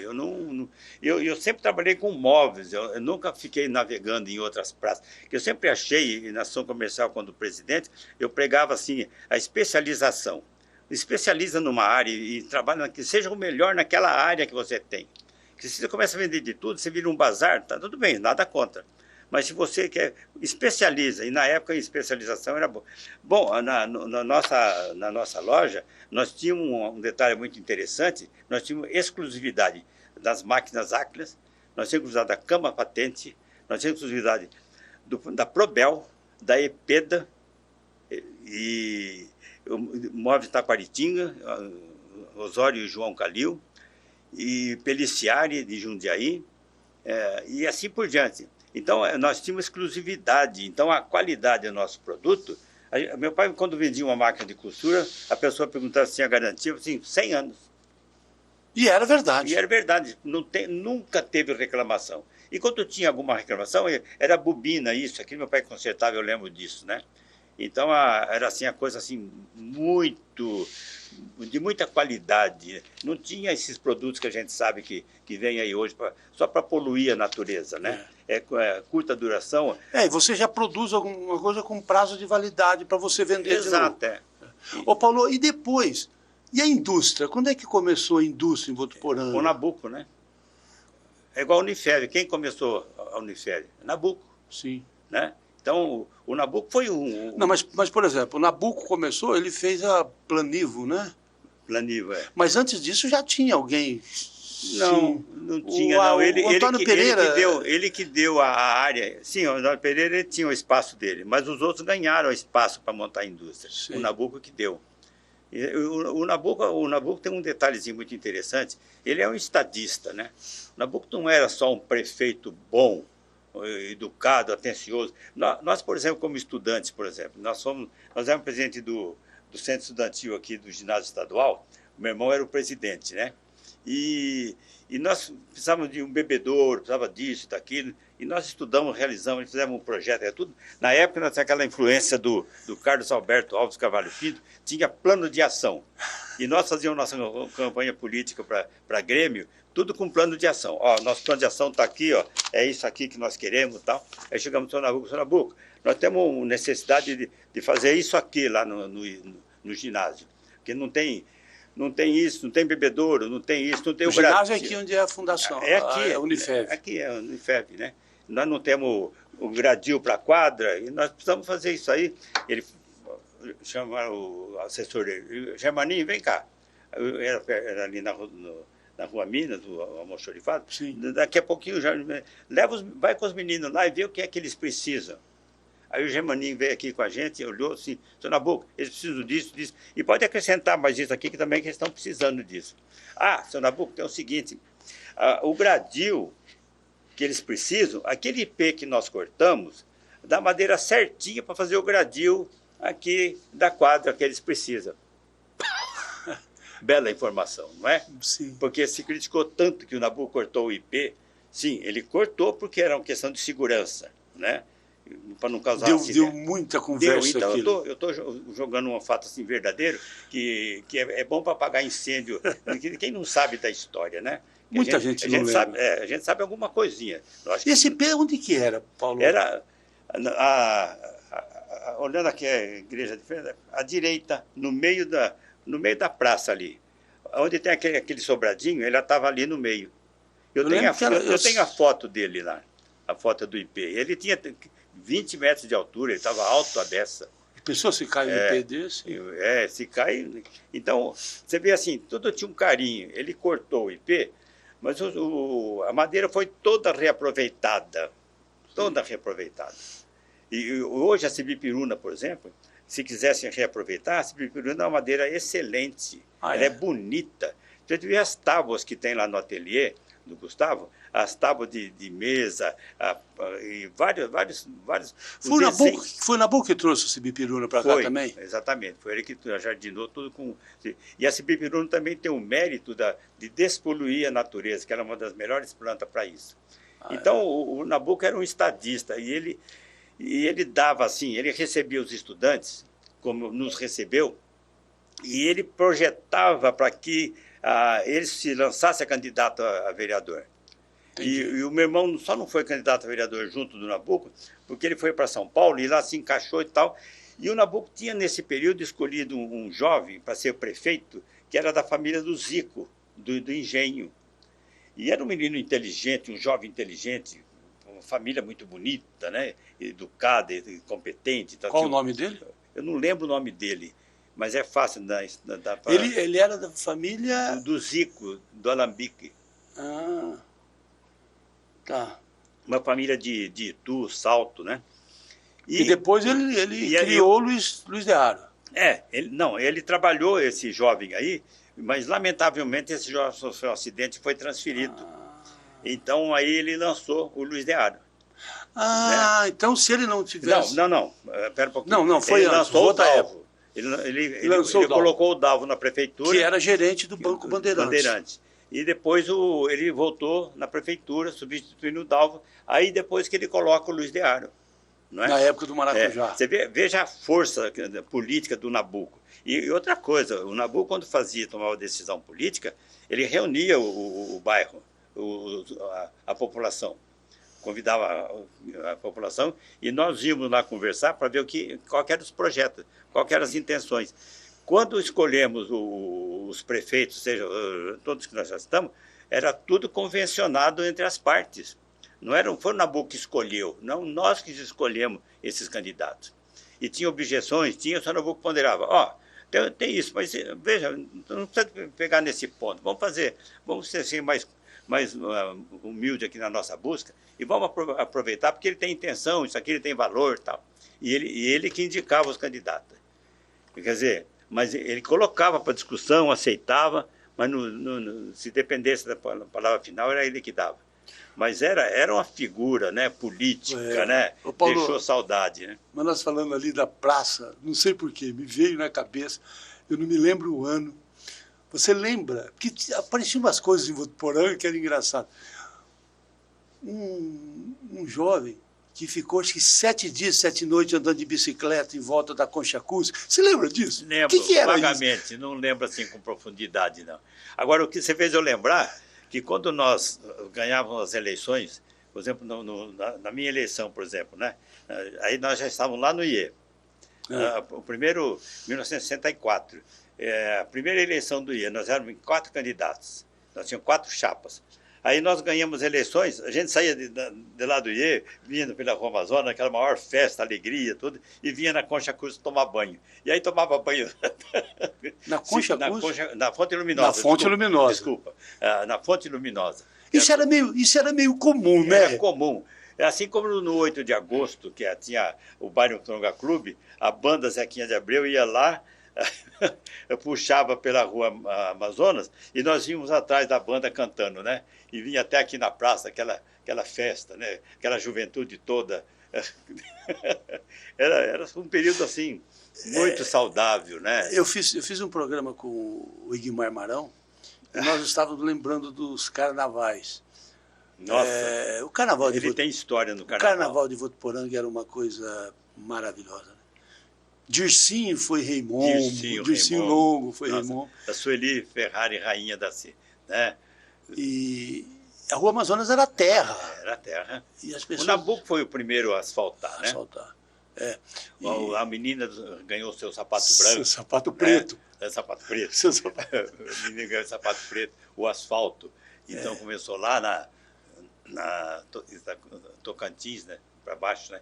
Eu sempre trabalhei com móveis, eu nunca fiquei navegando em outras praças. Eu sempre achei, na ação comercial, quando presidente, eu pregava assim, a especialização. Especializa numa área e trabalha, que seja o melhor naquela área que você tem. Porque se você começa a vender de tudo, você vira um bazar, tá tudo bem, nada contra. Mas se você quer, especializa, e na época a especialização era boa. Bom, na nossa loja, nós tínhamos um detalhe muito interessante, nós tínhamos exclusividade das máquinas Atlas, nós tínhamos exclusividade da Cama Patente, nós tínhamos exclusividade da Probel, da Epeda, e o Móveis Taquaritinga, Osório e João Calil, e Peliciari de Jundiaí, e assim por diante. Então, nós tínhamos exclusividade. Então, a qualidade do nosso produto... Meu pai, quando vendia uma máquina de costura, a pessoa perguntava se tinha garantia, assim, 100 anos. E era verdade. E era verdade. Nunca teve reclamação. E quando tinha alguma reclamação, era bobina, isso, aquilo meu pai consertava, eu lembro disso, né? Então, era assim, a coisa assim, de muita qualidade. Não tinha esses produtos que a gente sabe que vem aí hoje só para poluir a natureza, né? É curta duração. E você já produz alguma coisa com prazo de validade para você vender. Exato, Ô, Paulo, e depois? E a indústria? Quando é que começou a indústria em Votuporanga? O Nabuco, né? É igual a Unifeb. Quem começou a Unifeb? Nabuco. Sim. Né? Então, o Nabuco foi um... Não, mas, por exemplo, o Nabuco começou, ele fez a Planivo, né? Planivo, Mas antes disso já tinha alguém... Não tinha, não. O Antônio Pereira... Ele que deu a área... Sim, o Antônio Pereira ele tinha o espaço dele, mas os outros ganharam espaço para montar a indústria. Sim. O Nabuco que deu. O Nabuco tem um detalhezinho muito interessante. Ele é um estadista, né? O Nabuco não era só um prefeito bom, educado, atencioso. Nós, por exemplo, como estudantes, por exemplo, nós éramos presidente do centro estudantil aqui do ginásio estadual. O meu irmão era o presidente, né? E nós precisávamos de um bebedouro, precisava disso, daquilo. E nós estudamos, realizamos, fizemos um projeto, tudo. Na época, nós tinha aquela influência do Carlos Alberto Alves Carvalho Pinto, tinha plano de ação. E nós fazíamos nossa campanha política para Grêmio, tudo com plano de ação. Ó, nosso plano de ação está aqui, ó, é isso aqui que nós queremos e tal. Aí chegamos no Sr. Nabuco, nós temos necessidade de fazer isso aqui lá no ginásio, porque não tem isso, não tem bebedouro, não tem isso, não tem o ginásio é aqui onde é a fundação, é aqui, é a Unifev. Aqui é a Unifev, né? Nós não temos o gradil para a quadra e nós precisamos fazer isso aí. Ele chama o assessor dele, Germaninho, vem cá. Era ali na Rua Minas, o almoxorifado. Daqui a pouquinho já vai com os meninos lá e vê o que é que eles precisam. Aí o Germaninho veio aqui com a gente, olhou assim, Sr. Nabuco, eles precisam disso, disso. E pode acrescentar mais isso aqui, que também que eles estão precisando disso. Ah, Sr. Nabuco, tem o seguinte, o gradil que eles precisam, aquele IP que nós cortamos, dá madeira certinha para fazer o gradil aqui da quadra que eles precisam. Bela informação, não é? Sim. Porque se criticou tanto que o Nabuco cortou o IP. Sim, ele cortou porque era uma questão de segurança, né? Para não causar deu muita conversa. Então, eu estou jogando um fato assim verdadeiro, que é bom para apagar incêndio. Quem não sabe da história, né? Muita gente não lembra. A gente sabe alguma coisinha. E esse pé onde que era, Paulo? Era, olhando aqui a igreja de frente, à direita, no meio da praça ali. Onde tem aquele sobradinho, ele estava ali no meio. Eu tenho a foto dele lá, a foto do IP. Ele tinha 20 metros de altura, ele estava alto a dessa. A pessoa se cai no IP desse? Se cai. Então, você vê assim, tudo tinha um carinho. Ele cortou o IP, mas a madeira foi toda reaproveitada. Toda reaproveitada. E hoje a Cibipiruna, por exemplo, se quisessem reaproveitar, a Cibipiruna é uma madeira excelente. Ela é bonita. Você vê as tábuas que tem lá no ateliê do Gustavo, as tábuas de mesa, e vários Foi o Nabuco que trouxe o Cibipiruna para cá também? Exatamente, foi ele que jardinou tudo com... E a Cibipiruna também tem o mérito de despoluir a natureza, que ela é uma das melhores plantas para isso. Então, o Nabuco era um estadista, e ele dava assim, ele recebia os estudantes, como nos recebeu, e ele projetava para que ele se lançasse a candidato a vereador. E o meu irmão só não foi candidato a vereador junto do Nabuco, porque ele foi para São Paulo e lá se encaixou e tal. E o Nabuco tinha, nesse período, escolhido um jovem para ser prefeito, que era da família do Zico, do Engenho. E era um menino inteligente, um jovem inteligente, uma família muito bonita, né? Educada, competente. Qual o nome dele? Eu não lembro o nome dele, mas é fácil dar para... Ele era da família... Do Zico, do Alambique. Ah, tá. Uma família de Itu, Salto, né? E depois ele criou o Luiz de Aro. Ele trabalhou esse jovem aí, mas lamentavelmente esse jovem sofreu um acidente e foi transferido. Então aí ele lançou o Luiz de Aro. Então se ele não tivesse... Não, pera um pouquinho. Não, foi ele antes, lançou o Dalvo. Ele colocou o Dalvo na prefeitura. Que era gerente do Banco Bandeirantes. E depois ele voltou na prefeitura, substituindo o Dalvo. Aí depois que ele coloca o Luiz de Aro. Não é? Na época do Maracujá. Você veja a força política do Nabuco. E outra coisa, o Nabuco, quando tomava decisão política, ele reunia o bairro, a população. Convidava a população e nós íamos lá conversar para ver qual eram os projetos, quais eram as intenções. Quando escolhemos os prefeitos, seja, todos que nós já estamos, era tudo convencionado entre as partes. Não foi o Nabuco que escolheu, não nós que escolhemos esses candidatos. E tinha objeções, o Sr. Nabuco ponderava, tem isso, mas veja, não precisa pegar nesse ponto, vamos ser assim, mais humilde aqui na nossa busca e vamos aproveitar porque ele tem intenção, isso aqui ele tem valor e tal. E ele que indicava os candidatos. Quer dizer, mas ele colocava para discussão, aceitava, mas se dependesse da palavra final, era ele que dava. Mas era uma figura, né, política, né? Paulo, deixou saudade, né? Mas nós falando ali da praça, não sei porquê, me veio na cabeça, eu não me lembro o ano. Você lembra? Que apareciam umas coisas em Votuporanga que era engraçado. um jovem que ficou, acho que 7 dias, 7 noites andando de bicicleta em volta da Concha Acústica. Você lembra disso? Lembro, que era vagamente, não lembro assim com profundidade, não. Agora, o que você fez eu lembrar, que quando nós ganhávamos as eleições, por exemplo, na minha eleição, por exemplo, né? Aí nós já estávamos lá no IE. O primeiro, 1964, a primeira eleição do IE, nós éramos 4 candidatos, nós tínhamos 4 chapas. Aí nós ganhamos eleições, a gente saía de lá do IE, vinha pela Rua Amazonas, aquela maior festa, alegria, tudo, e vinha na Concha Acústica tomar banho. E aí tomava banho... Na Concha Acústica? Na Fonte Luminosa. Na Fonte Luminosa. Desculpa, na Fonte Luminosa. Isso era meio comum, né? Era comum. Assim como no 8 de agosto, que tinha o Bairro Tronga Clube, a banda Zequinha de Abreu ia lá, puxava pela Rua Amazonas, e nós íamos atrás da banda cantando, né? E vinha até aqui na praça, aquela festa, né? Aquela juventude toda. Era um período assim, muito saudável, né? Eu fiz um programa com o Igmar Marão, e nós estávamos lembrando dos carnavais. Nossa, o carnaval ele tem história no carnaval. O carnaval de Votuporanga era uma coisa maravilhosa. Né? Dircinho foi Raimundo, Dircinho Longo foi Raimundo. A Sueli Ferrari, rainha da né? E a Rua Amazonas era terra. Era terra. E as pessoas... O Nabuco foi o primeiro a asfaltar, né? Asfaltar. A menina ganhou seu sapato branco. Seu sapato preto. Sapato preto. Seu sapato... A menina ganhou sapato preto, o asfalto. Então começou lá na Tocantins, né? Para baixo, né?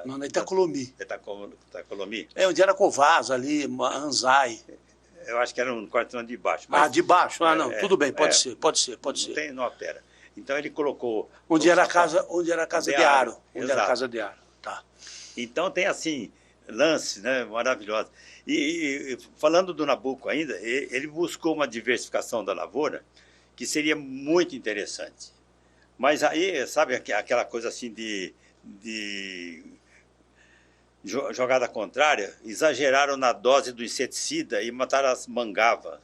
Não, na Itacolomi. Itacolomi. Onde era Covaz, ali, Anzai. Eu acho que era um quarteirão de baixo. Mas... de baixo? Não, tudo bem, pode ser. Não altera. Então ele colocou... Onde era a casa de Aro. Onde era a casa de Aro, tá. Então tem, assim, lances, né, maravilhosos. E falando do Nabuco ainda, ele buscou uma diversificação da lavoura que seria muito interessante. Mas aí, sabe, aquela coisa assim de jogada contrária, exageraram na dose do inseticida e mataram as mangava.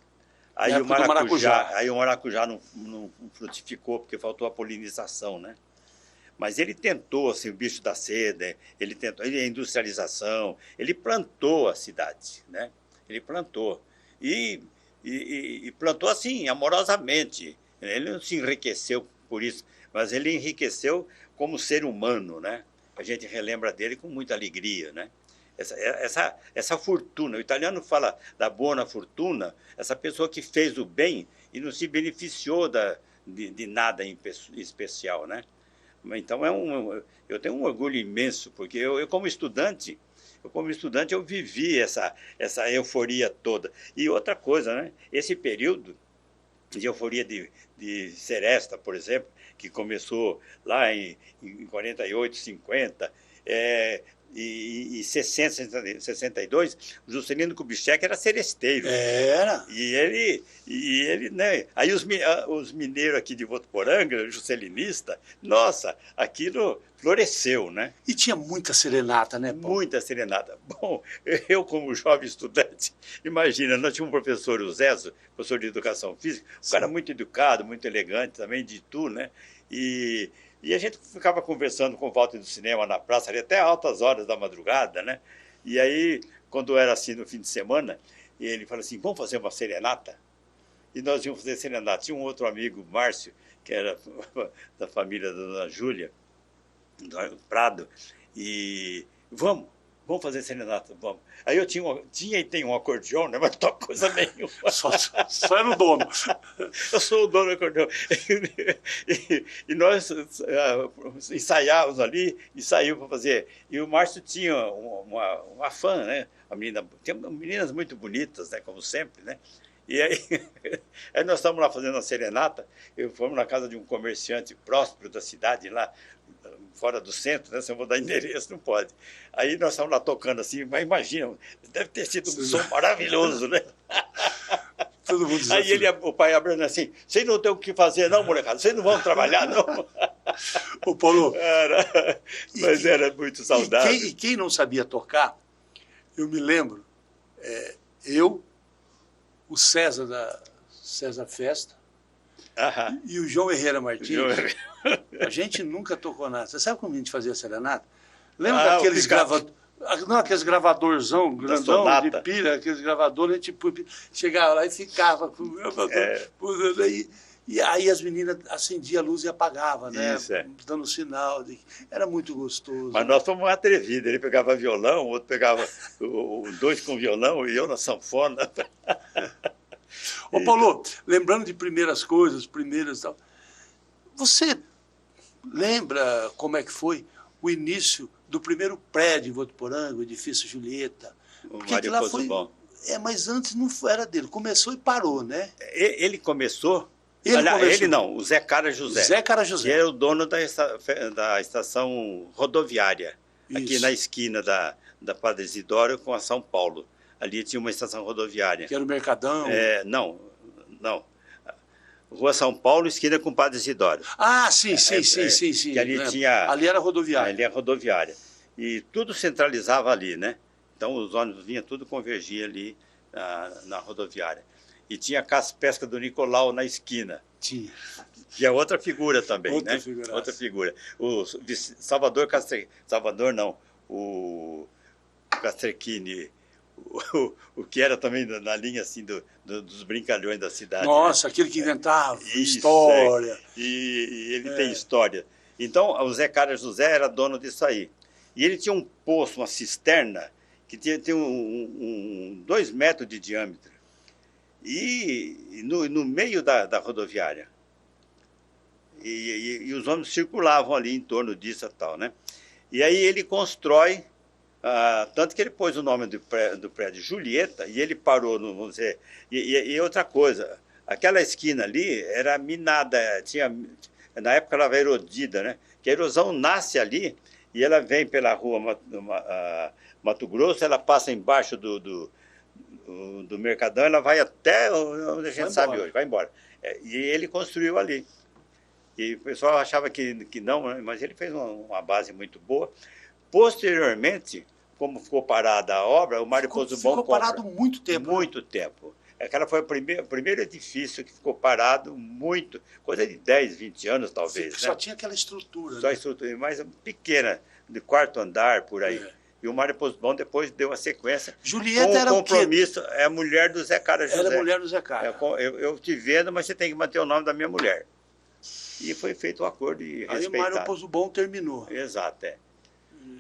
Aí o maracujá não frutificou porque faltou a polinização, né? Mas ele tentou, assim, o bicho da seda, ele tentou a industrialização, ele plantou a cidade, né? Ele plantou. E plantou assim, amorosamente. Ele não se enriqueceu por isso, mas ele enriqueceu como ser humano, né? A gente relembra dele com muita alegria, né? Essa fortuna, o italiano fala da buona fortuna, essa pessoa que fez o bem e não se beneficiou de nada em especial, né? Então eu tenho um orgulho imenso, porque eu como estudante eu vivi essa euforia toda. E outra coisa, né? Esse período de euforia de Seresta, por exemplo, que começou lá em 48, 50, e 60, 62, o Juscelino Kubitschek era seresteiro. Era. E ele, né? Aí os mineiros aqui de Votuporanga, juscelinista, nossa, aquilo floresceu, né? E tinha muita serenata, né, Paulo? Muita serenata. Bom, eu como jovem estudante, imagina, nós tínhamos um professor, o Zezo, professor de educação física, um cara muito educado, muito elegante também, de tu, né? E a gente ficava conversando com o Walter do cinema na praça, ali até altas horas da madrugada, né? E aí, quando era assim no fim de semana, ele falou assim, vamos fazer uma serenata? E nós íamos fazer serenata. Tinha um outro amigo, Márcio, que era da família da dona Júlia, do Prado, e vamos fazer serenata, vamos. Aí eu tinha e tenho um acordeão, né? Mas não toco coisa nenhuma. Só era o dono. Eu sou o dono do acordeão. E nós ensaiávamos ali e saímos para fazer. E o Márcio tinha uma fã, né? Tinha meninas muito bonitas, né? Como sempre, né? E aí nós estávamos lá fazendo a serenata, fomos na casa de um comerciante próspero da cidade, lá fora do centro, né? Se eu vou dar endereço, não pode. Aí nós estávamos lá tocando assim, mas imagina, deve ter sido um som maravilhoso, né? Todo mundo aí o pai abrindo assim, vocês não têm o que fazer não, molecada, vocês não vão trabalhar não. Ô Paulo, mas era muito saudável. E quem não sabia tocar, eu me lembro, o César da César Festa, e o João Herrera Martins, A gente nunca tocou nada. Você sabe como a gente fazia serenata? Lembra daqueles gravadores? Não, aqueles gravadorzão, grandão, de pilha, aqueles gravadores, a gente chegava lá e ficava. E aí as meninas acendiam a luz e apagavam, né? Isso, dando sinal. Era muito gostoso. Mas nós fomos atrevidos. Ele pegava violão, o outro pegava dois com violão e eu na sanfona. Ô, Paulo, lembrando de primeiras coisas, tal, você lembra como é que foi o início do primeiro prédio em Votuporanga, o edifício Julieta? Porque aquilo lá foi... mas antes não era dele, começou e parou, né? Ele começou... Ele não, o Zé Cara José. Zé Cara José. Que era o dono da estação rodoviária, aqui na esquina da Padre Isidoro com a São Paulo. Ali tinha uma estação rodoviária. Que era o Mercadão? Não. Rua São Paulo, esquina com o Padre Isidoro. Ah, sim. Que ali era rodoviária. Ali era rodoviária. E tudo centralizava ali, né? Então os ônibus vinham, tudo convergia ali na rodoviária. E tinha a Caça Pesca do Nicolau na esquina. Tinha. Que é outra figura também, outra né? Figuraça. Outra figura. O Salvador Salvador não. O Castrequini, o que era também na linha assim dos brincalhões da cidade. Nossa, né? Aquele que inventava história. E ele tem história. Então, o Zé Cara José era dono disso aí. E ele tinha um poço, uma cisterna, que tinha 2 metros de diâmetro. E no meio da rodoviária. E os ônibus circulavam ali em torno disso e tal, né? E aí ele constrói, tanto que ele pôs o nome do prédio Julieta, e ele parou, vamos dizer... E outra coisa, aquela esquina ali era minada, na época ela era erodida, né? Que a erosão nasce ali, e ela vem pela rua Mato Grosso, ela passa embaixo do Mercadão, ela vai até onde a gente sabe hoje, vai embora. E ele construiu ali. E o pessoal achava que não, mas ele fez uma base muito boa. Posteriormente, como ficou parada a obra, o Mário Pozzobon ficou parado muito tempo. Muito tempo. Aquela foi o primeiro edifício que ficou parado muito, coisa de 10, 20 anos talvez. Só tinha aquela estrutura. Só a estrutura, mas pequena, de 4º andar, por aí. E o Mário Pozzobon depois deu a sequência. Julieta era o quê? Compromisso, é a mulher do Zé Cara José. Era a mulher do Zé Cara. Eu te vendo, mas você tem que manter o nome da minha mulher. E foi feito o acordo e respeitado. Aí o Mário Pozzobon terminou. Exato,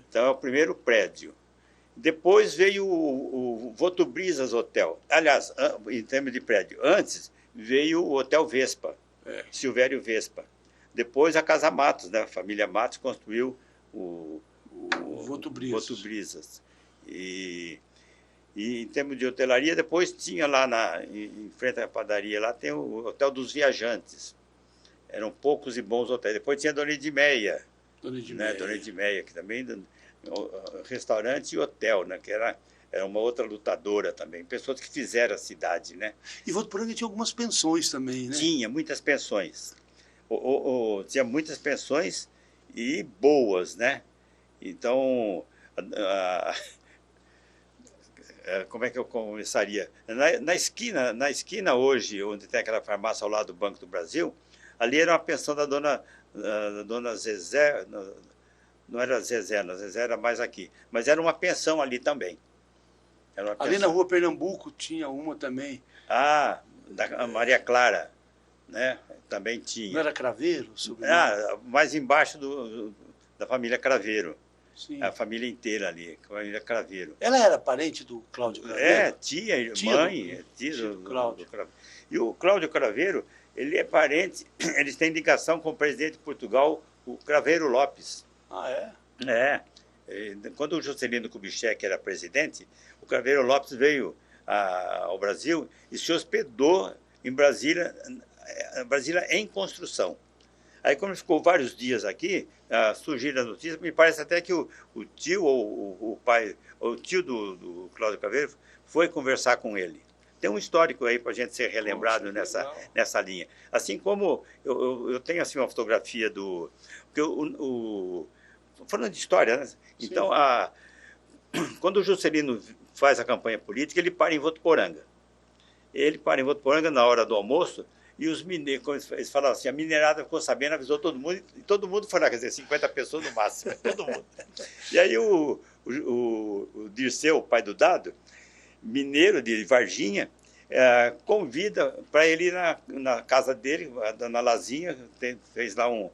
Então é o primeiro prédio. Depois veio o Votubrisas Hotel. Aliás, em termos de prédio, antes veio o Hotel Vespa, Silvério Vespa. Depois a Casa Matos, né? A família Matos construiu o Votubrisas. E em termos de hotelaria, depois tinha lá em frente à padaria, lá tem o Hotel dos Viajantes. Eram poucos e bons hotéis. Depois tinha a Dona Edmeia. Dona Edmeia, que também... Restaurante e hotel, né? Que era uma outra lutadora também. Pessoas que fizeram a cidade, né? E Votuporanga tinha algumas pensões também, né? Tinha muitas pensões. Tinha muitas pensões e boas, né? Então, como é que eu começaria? Na esquina hoje, onde tem aquela farmácia ao lado do Banco do Brasil, ali era uma pensão da dona Zezé... Não era Zezé, a Zezé era mais aqui. Mas era uma pensão ali também. Ali na Rua Pernambuco tinha uma também. Da Maria Clara, né? Também tinha. Não era Craveiro? Mais embaixo da família Craveiro. Sim. A família inteira ali, a família Craveiro. Ela era parente do Cláudio Craveiro? Tia do Cláudio. E o Cláudio Craveiro, ele é parente, eles têm ligação com o presidente de Portugal, o Craveiro Lopes. Quando o Juscelino Kubitschek era presidente, o Craveiro Lopes veio ao Brasil e se hospedou em Brasília em construção. Aí, quando ficou vários dias aqui, surgiram as notícias, me parece até que o tio ou o tio do Cláudio Craveiro foi conversar com ele. Tem um histórico aí para a gente ser relembrado nessa linha. Assim como eu tenho assim, uma fotografia porque falando de história, né? Então, quando o Juscelino faz a campanha política, ele para em Votuporanga. Ele para em Votuporanga na hora do almoço e os mineiros, eles falavam assim, a mineirada ficou sabendo, avisou todo mundo, e todo mundo foi lá, quer dizer, 50 pessoas no máximo, todo mundo. E aí o Dirceu, o pai do Dado, mineiro de Varginha, convida para ele ir na casa dele, a dona Lazinha fez lá um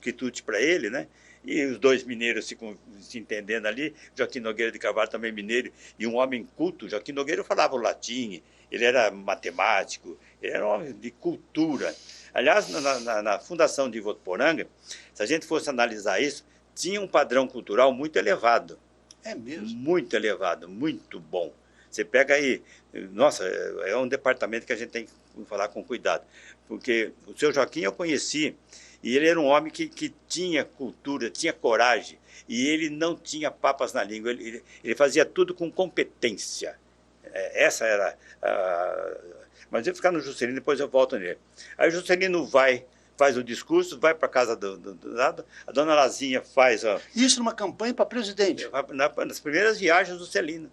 quitute para ele, né? E os dois mineiros se entendendo ali, Joaquim Nogueira de Carvalho também mineiro, e um homem culto. Joaquim Nogueira falava o latim, ele era matemático, ele era um homem de cultura. Aliás, na fundação de Votuporanga, se a gente fosse analisar isso, tinha um padrão cultural muito elevado. É mesmo? Muito elevado, muito bom. Você pega aí, nossa, é um departamento que a gente tem que falar com cuidado, porque o seu Joaquim eu conheci, e ele era um homem que tinha cultura, tinha coragem, e ele não tinha papas na língua, ele fazia tudo com competência. Essa era mas eu vou ficar no Juscelino, depois eu volto nele. Aí o Juscelino faz o discurso, vai para a casa do lado, a dona Lazinha faz... Isso numa campanha para presidente? Nas primeiras viagens do Juscelino.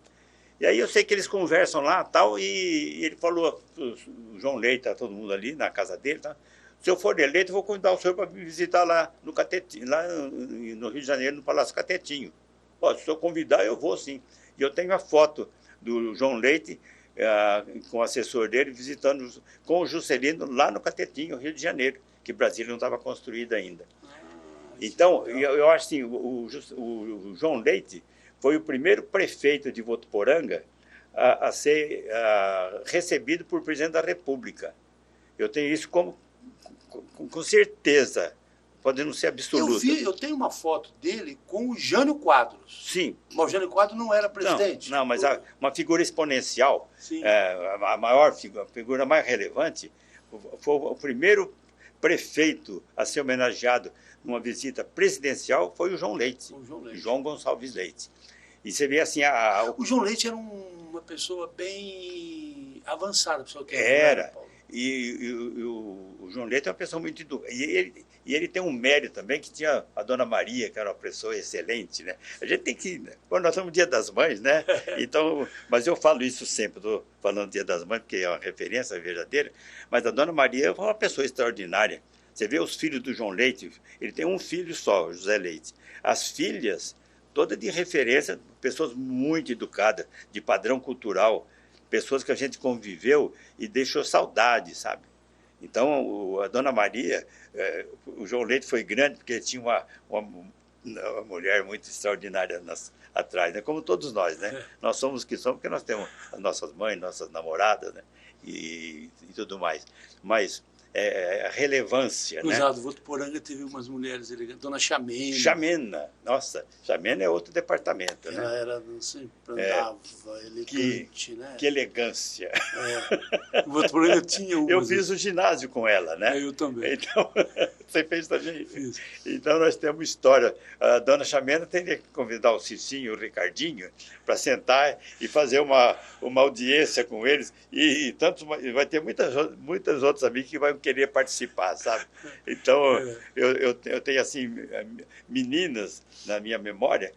E aí eu sei que eles conversam lá tal, e ele falou, o João Leite, tá todo mundo ali na casa dele, tá? Se eu for eleito, eu vou convidar o senhor para me visitar lá no Catetinho, lá no Rio de Janeiro, no Palácio Catetinho. Se o senhor convidar, eu vou sim. E eu tenho a foto do João Leite com o assessor dele visitando com o Juscelino lá no Catetinho, Rio de Janeiro, que Brasília não estava construída ainda. Então, eu acho assim, o João Leite foi o primeiro prefeito de Votuporanga a ser recebido por presidente da República. Eu tenho isso com certeza, pode não ser absoluto. Eu tenho uma foto dele com o Jânio Quadros. Sim. Mas o Jânio Quadros não era presidente. Não, mas uma figura exponencial, a figura mais relevante, foi o primeiro prefeito a ser homenageado numa visita presidencial, foi o João Leite. João Gonçalves Leite. E você vê assim... O João Leite era uma pessoa bem avançada. Era. E o João Leite é uma pessoa muito... E ele tem um mérito também, que tinha a Dona Maria, que era uma pessoa excelente, né? A gente tem que... Quando nós estamos no Dia das Mães, né? Então, mas eu falo isso sempre, estou falando Dia das Mães, porque é uma referência verdadeira, mas a Dona Maria foi uma pessoa extraordinária. Você vê os filhos do João Leite, ele tem um filho só, José Leite. As filhas, todas de referência, pessoas muito educadas, de padrão cultural, pessoas que a gente conviveu e deixou saudade, sabe? Então, a Dona Maria, o João Leite foi grande porque tinha uma mulher muito extraordinária atrás, né? Como todos nós, né? Nós somos o que somos porque nós temos as nossas mães, nossas namoradas, né? E tudo mais. Mas a relevância, né? Exato, Votuporanga teve umas mulheres elegantes, Dona Chamena. Chamena, nossa, Chamena é outro departamento, né? Ela era, sempre andava, elegante, né? Que elegância. O Votuporanga tinha umas... Eu fiz o ginásio com ela, né? Eu também. Então, você fez também? Fiz. Então, nós temos história. A Dona Chamena teria que convidar o Cicinho e o Ricardinho para sentar e fazer uma audiência com eles, e tanto vai ter muitas outras amigas que vão querer participar, sabe? Então, eu tenho, assim, meninas na minha memória,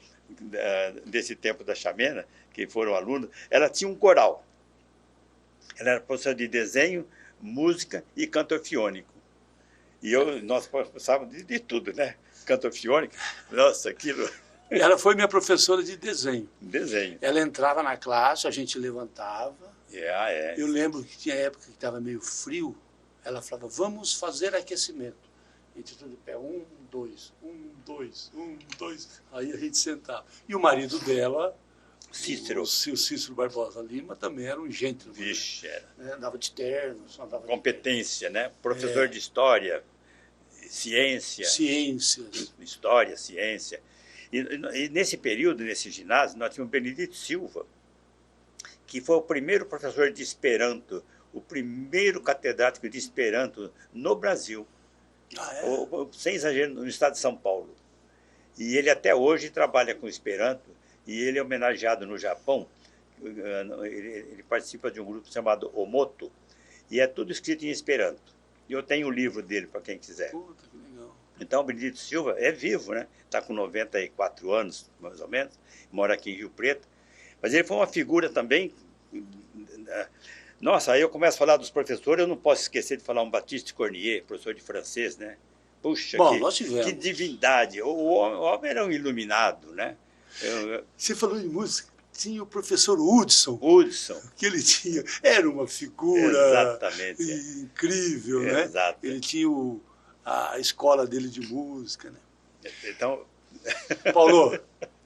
desse tempo da Chamena, que foram alunos, ela tinha um coral. Ela era professora de desenho, música e canto orfiônico. E nós passávamos de tudo, né? Canto orfiônico, nossa, aquilo... Ela foi minha professora de desenho. Desenho. Ela entrava na classe, a gente levantava. Eu lembro que tinha época que estava meio frio, ela falava, vamos fazer aquecimento. A gente tudo de pé, 1, 2, 1, 2, 1, 2. Aí a gente sentava. E o marido dela, Cícero. O Cícero Barbosa Lima, também era um gentleman. Vixe, era. Né? Andava de terno, só andava competência, né? Professor de história, ciências. História, ciência. E nesse período, nesse ginásio, nós tínhamos o Benedito Silva, que foi o primeiro professor de Esperanto, o primeiro catedrático de Esperanto no Brasil. Sem exagero, no estado de São Paulo. E ele até hoje trabalha com Esperanto, e ele é homenageado no Japão. Ele participa de um grupo chamado Omoto, e é tudo escrito em Esperanto. E eu tenho o livro dele para quem quiser. Puta, que legal. Então, o Benedito Silva é vivo, né? Está com 94 anos, mais ou menos, mora aqui em Rio Preto. Mas ele foi uma figura também Nossa, aí eu começo a falar dos professores, eu não posso esquecer de falar um Baptiste Cornier, professor de francês, né? Puxa, Bom, que divindade. O homem era um iluminado, né? Você falou em música, tinha o professor Hudson. Que ele tinha, era uma figura exatamente, incrível, né? Exato. Ele tinha a escola dele de música, né? Então... Paulo,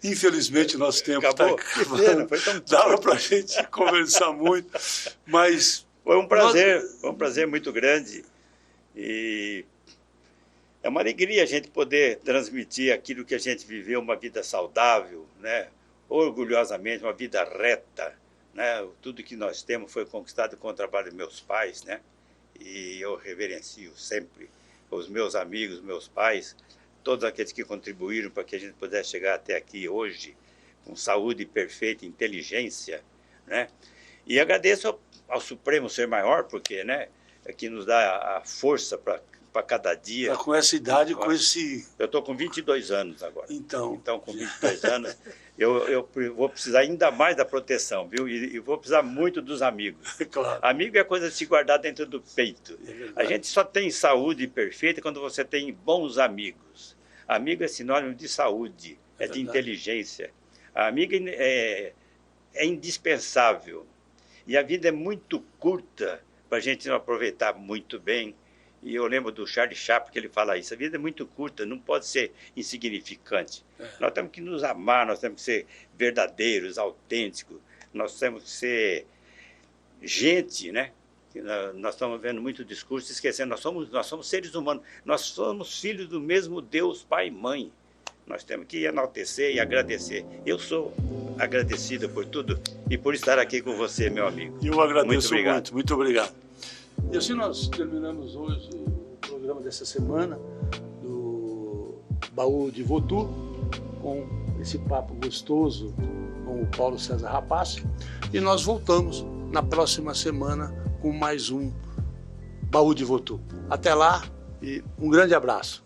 infelizmente o nosso tempo está acabando. Dava para a gente conversar muito, mas... Foi um prazer muito grande. E é uma alegria a gente poder transmitir aquilo que a gente viveu, uma vida saudável, né? Orgulhosamente, uma vida reta, né? Tudo que nós temos foi conquistado com o trabalho dos meus pais, né? E eu reverencio sempre os meus amigos, meus pais, todos aqueles que contribuíram para que a gente pudesse chegar até aqui hoje, com saúde perfeita, inteligência, né? E agradeço ao Supremo Ser Maior, porque, né, é que nos dá a força para cada dia. Com essa idade, com esse... Eu estou com 22 anos agora. Então com 22 anos, eu vou precisar ainda mais da proteção, viu? E vou precisar muito dos amigos. Claro. Amigo é coisa de se guardar dentro do peito. A gente só tem saúde perfeita quando você tem bons amigos. Amigo é sinônimo de saúde, de inteligência. A amiga é indispensável. E a vida é muito curta para a gente não aproveitar muito bem. E eu lembro do Charlie Chaplin que ele fala isso. A vida é muito curta, não pode ser insignificante. Nós temos que nos amar, nós temos que ser verdadeiros, autênticos. Nós temos que ser gente, né? Nós estamos vendo muito discurso, esquecendo, nós somos seres humanos. Nós somos filhos do mesmo Deus, Pai e Mãe. Nós temos que enaltecer e agradecer. Eu sou agradecido por tudo e por estar aqui com você, meu amigo. Eu agradeço muito obrigado. E assim nós terminamos hoje o programa dessa semana do Baú de Votu, com esse papo gostoso com o Paulo César Rapaz. E nós voltamos na próxima semana com mais um Baú de Votu. Até lá e um grande abraço.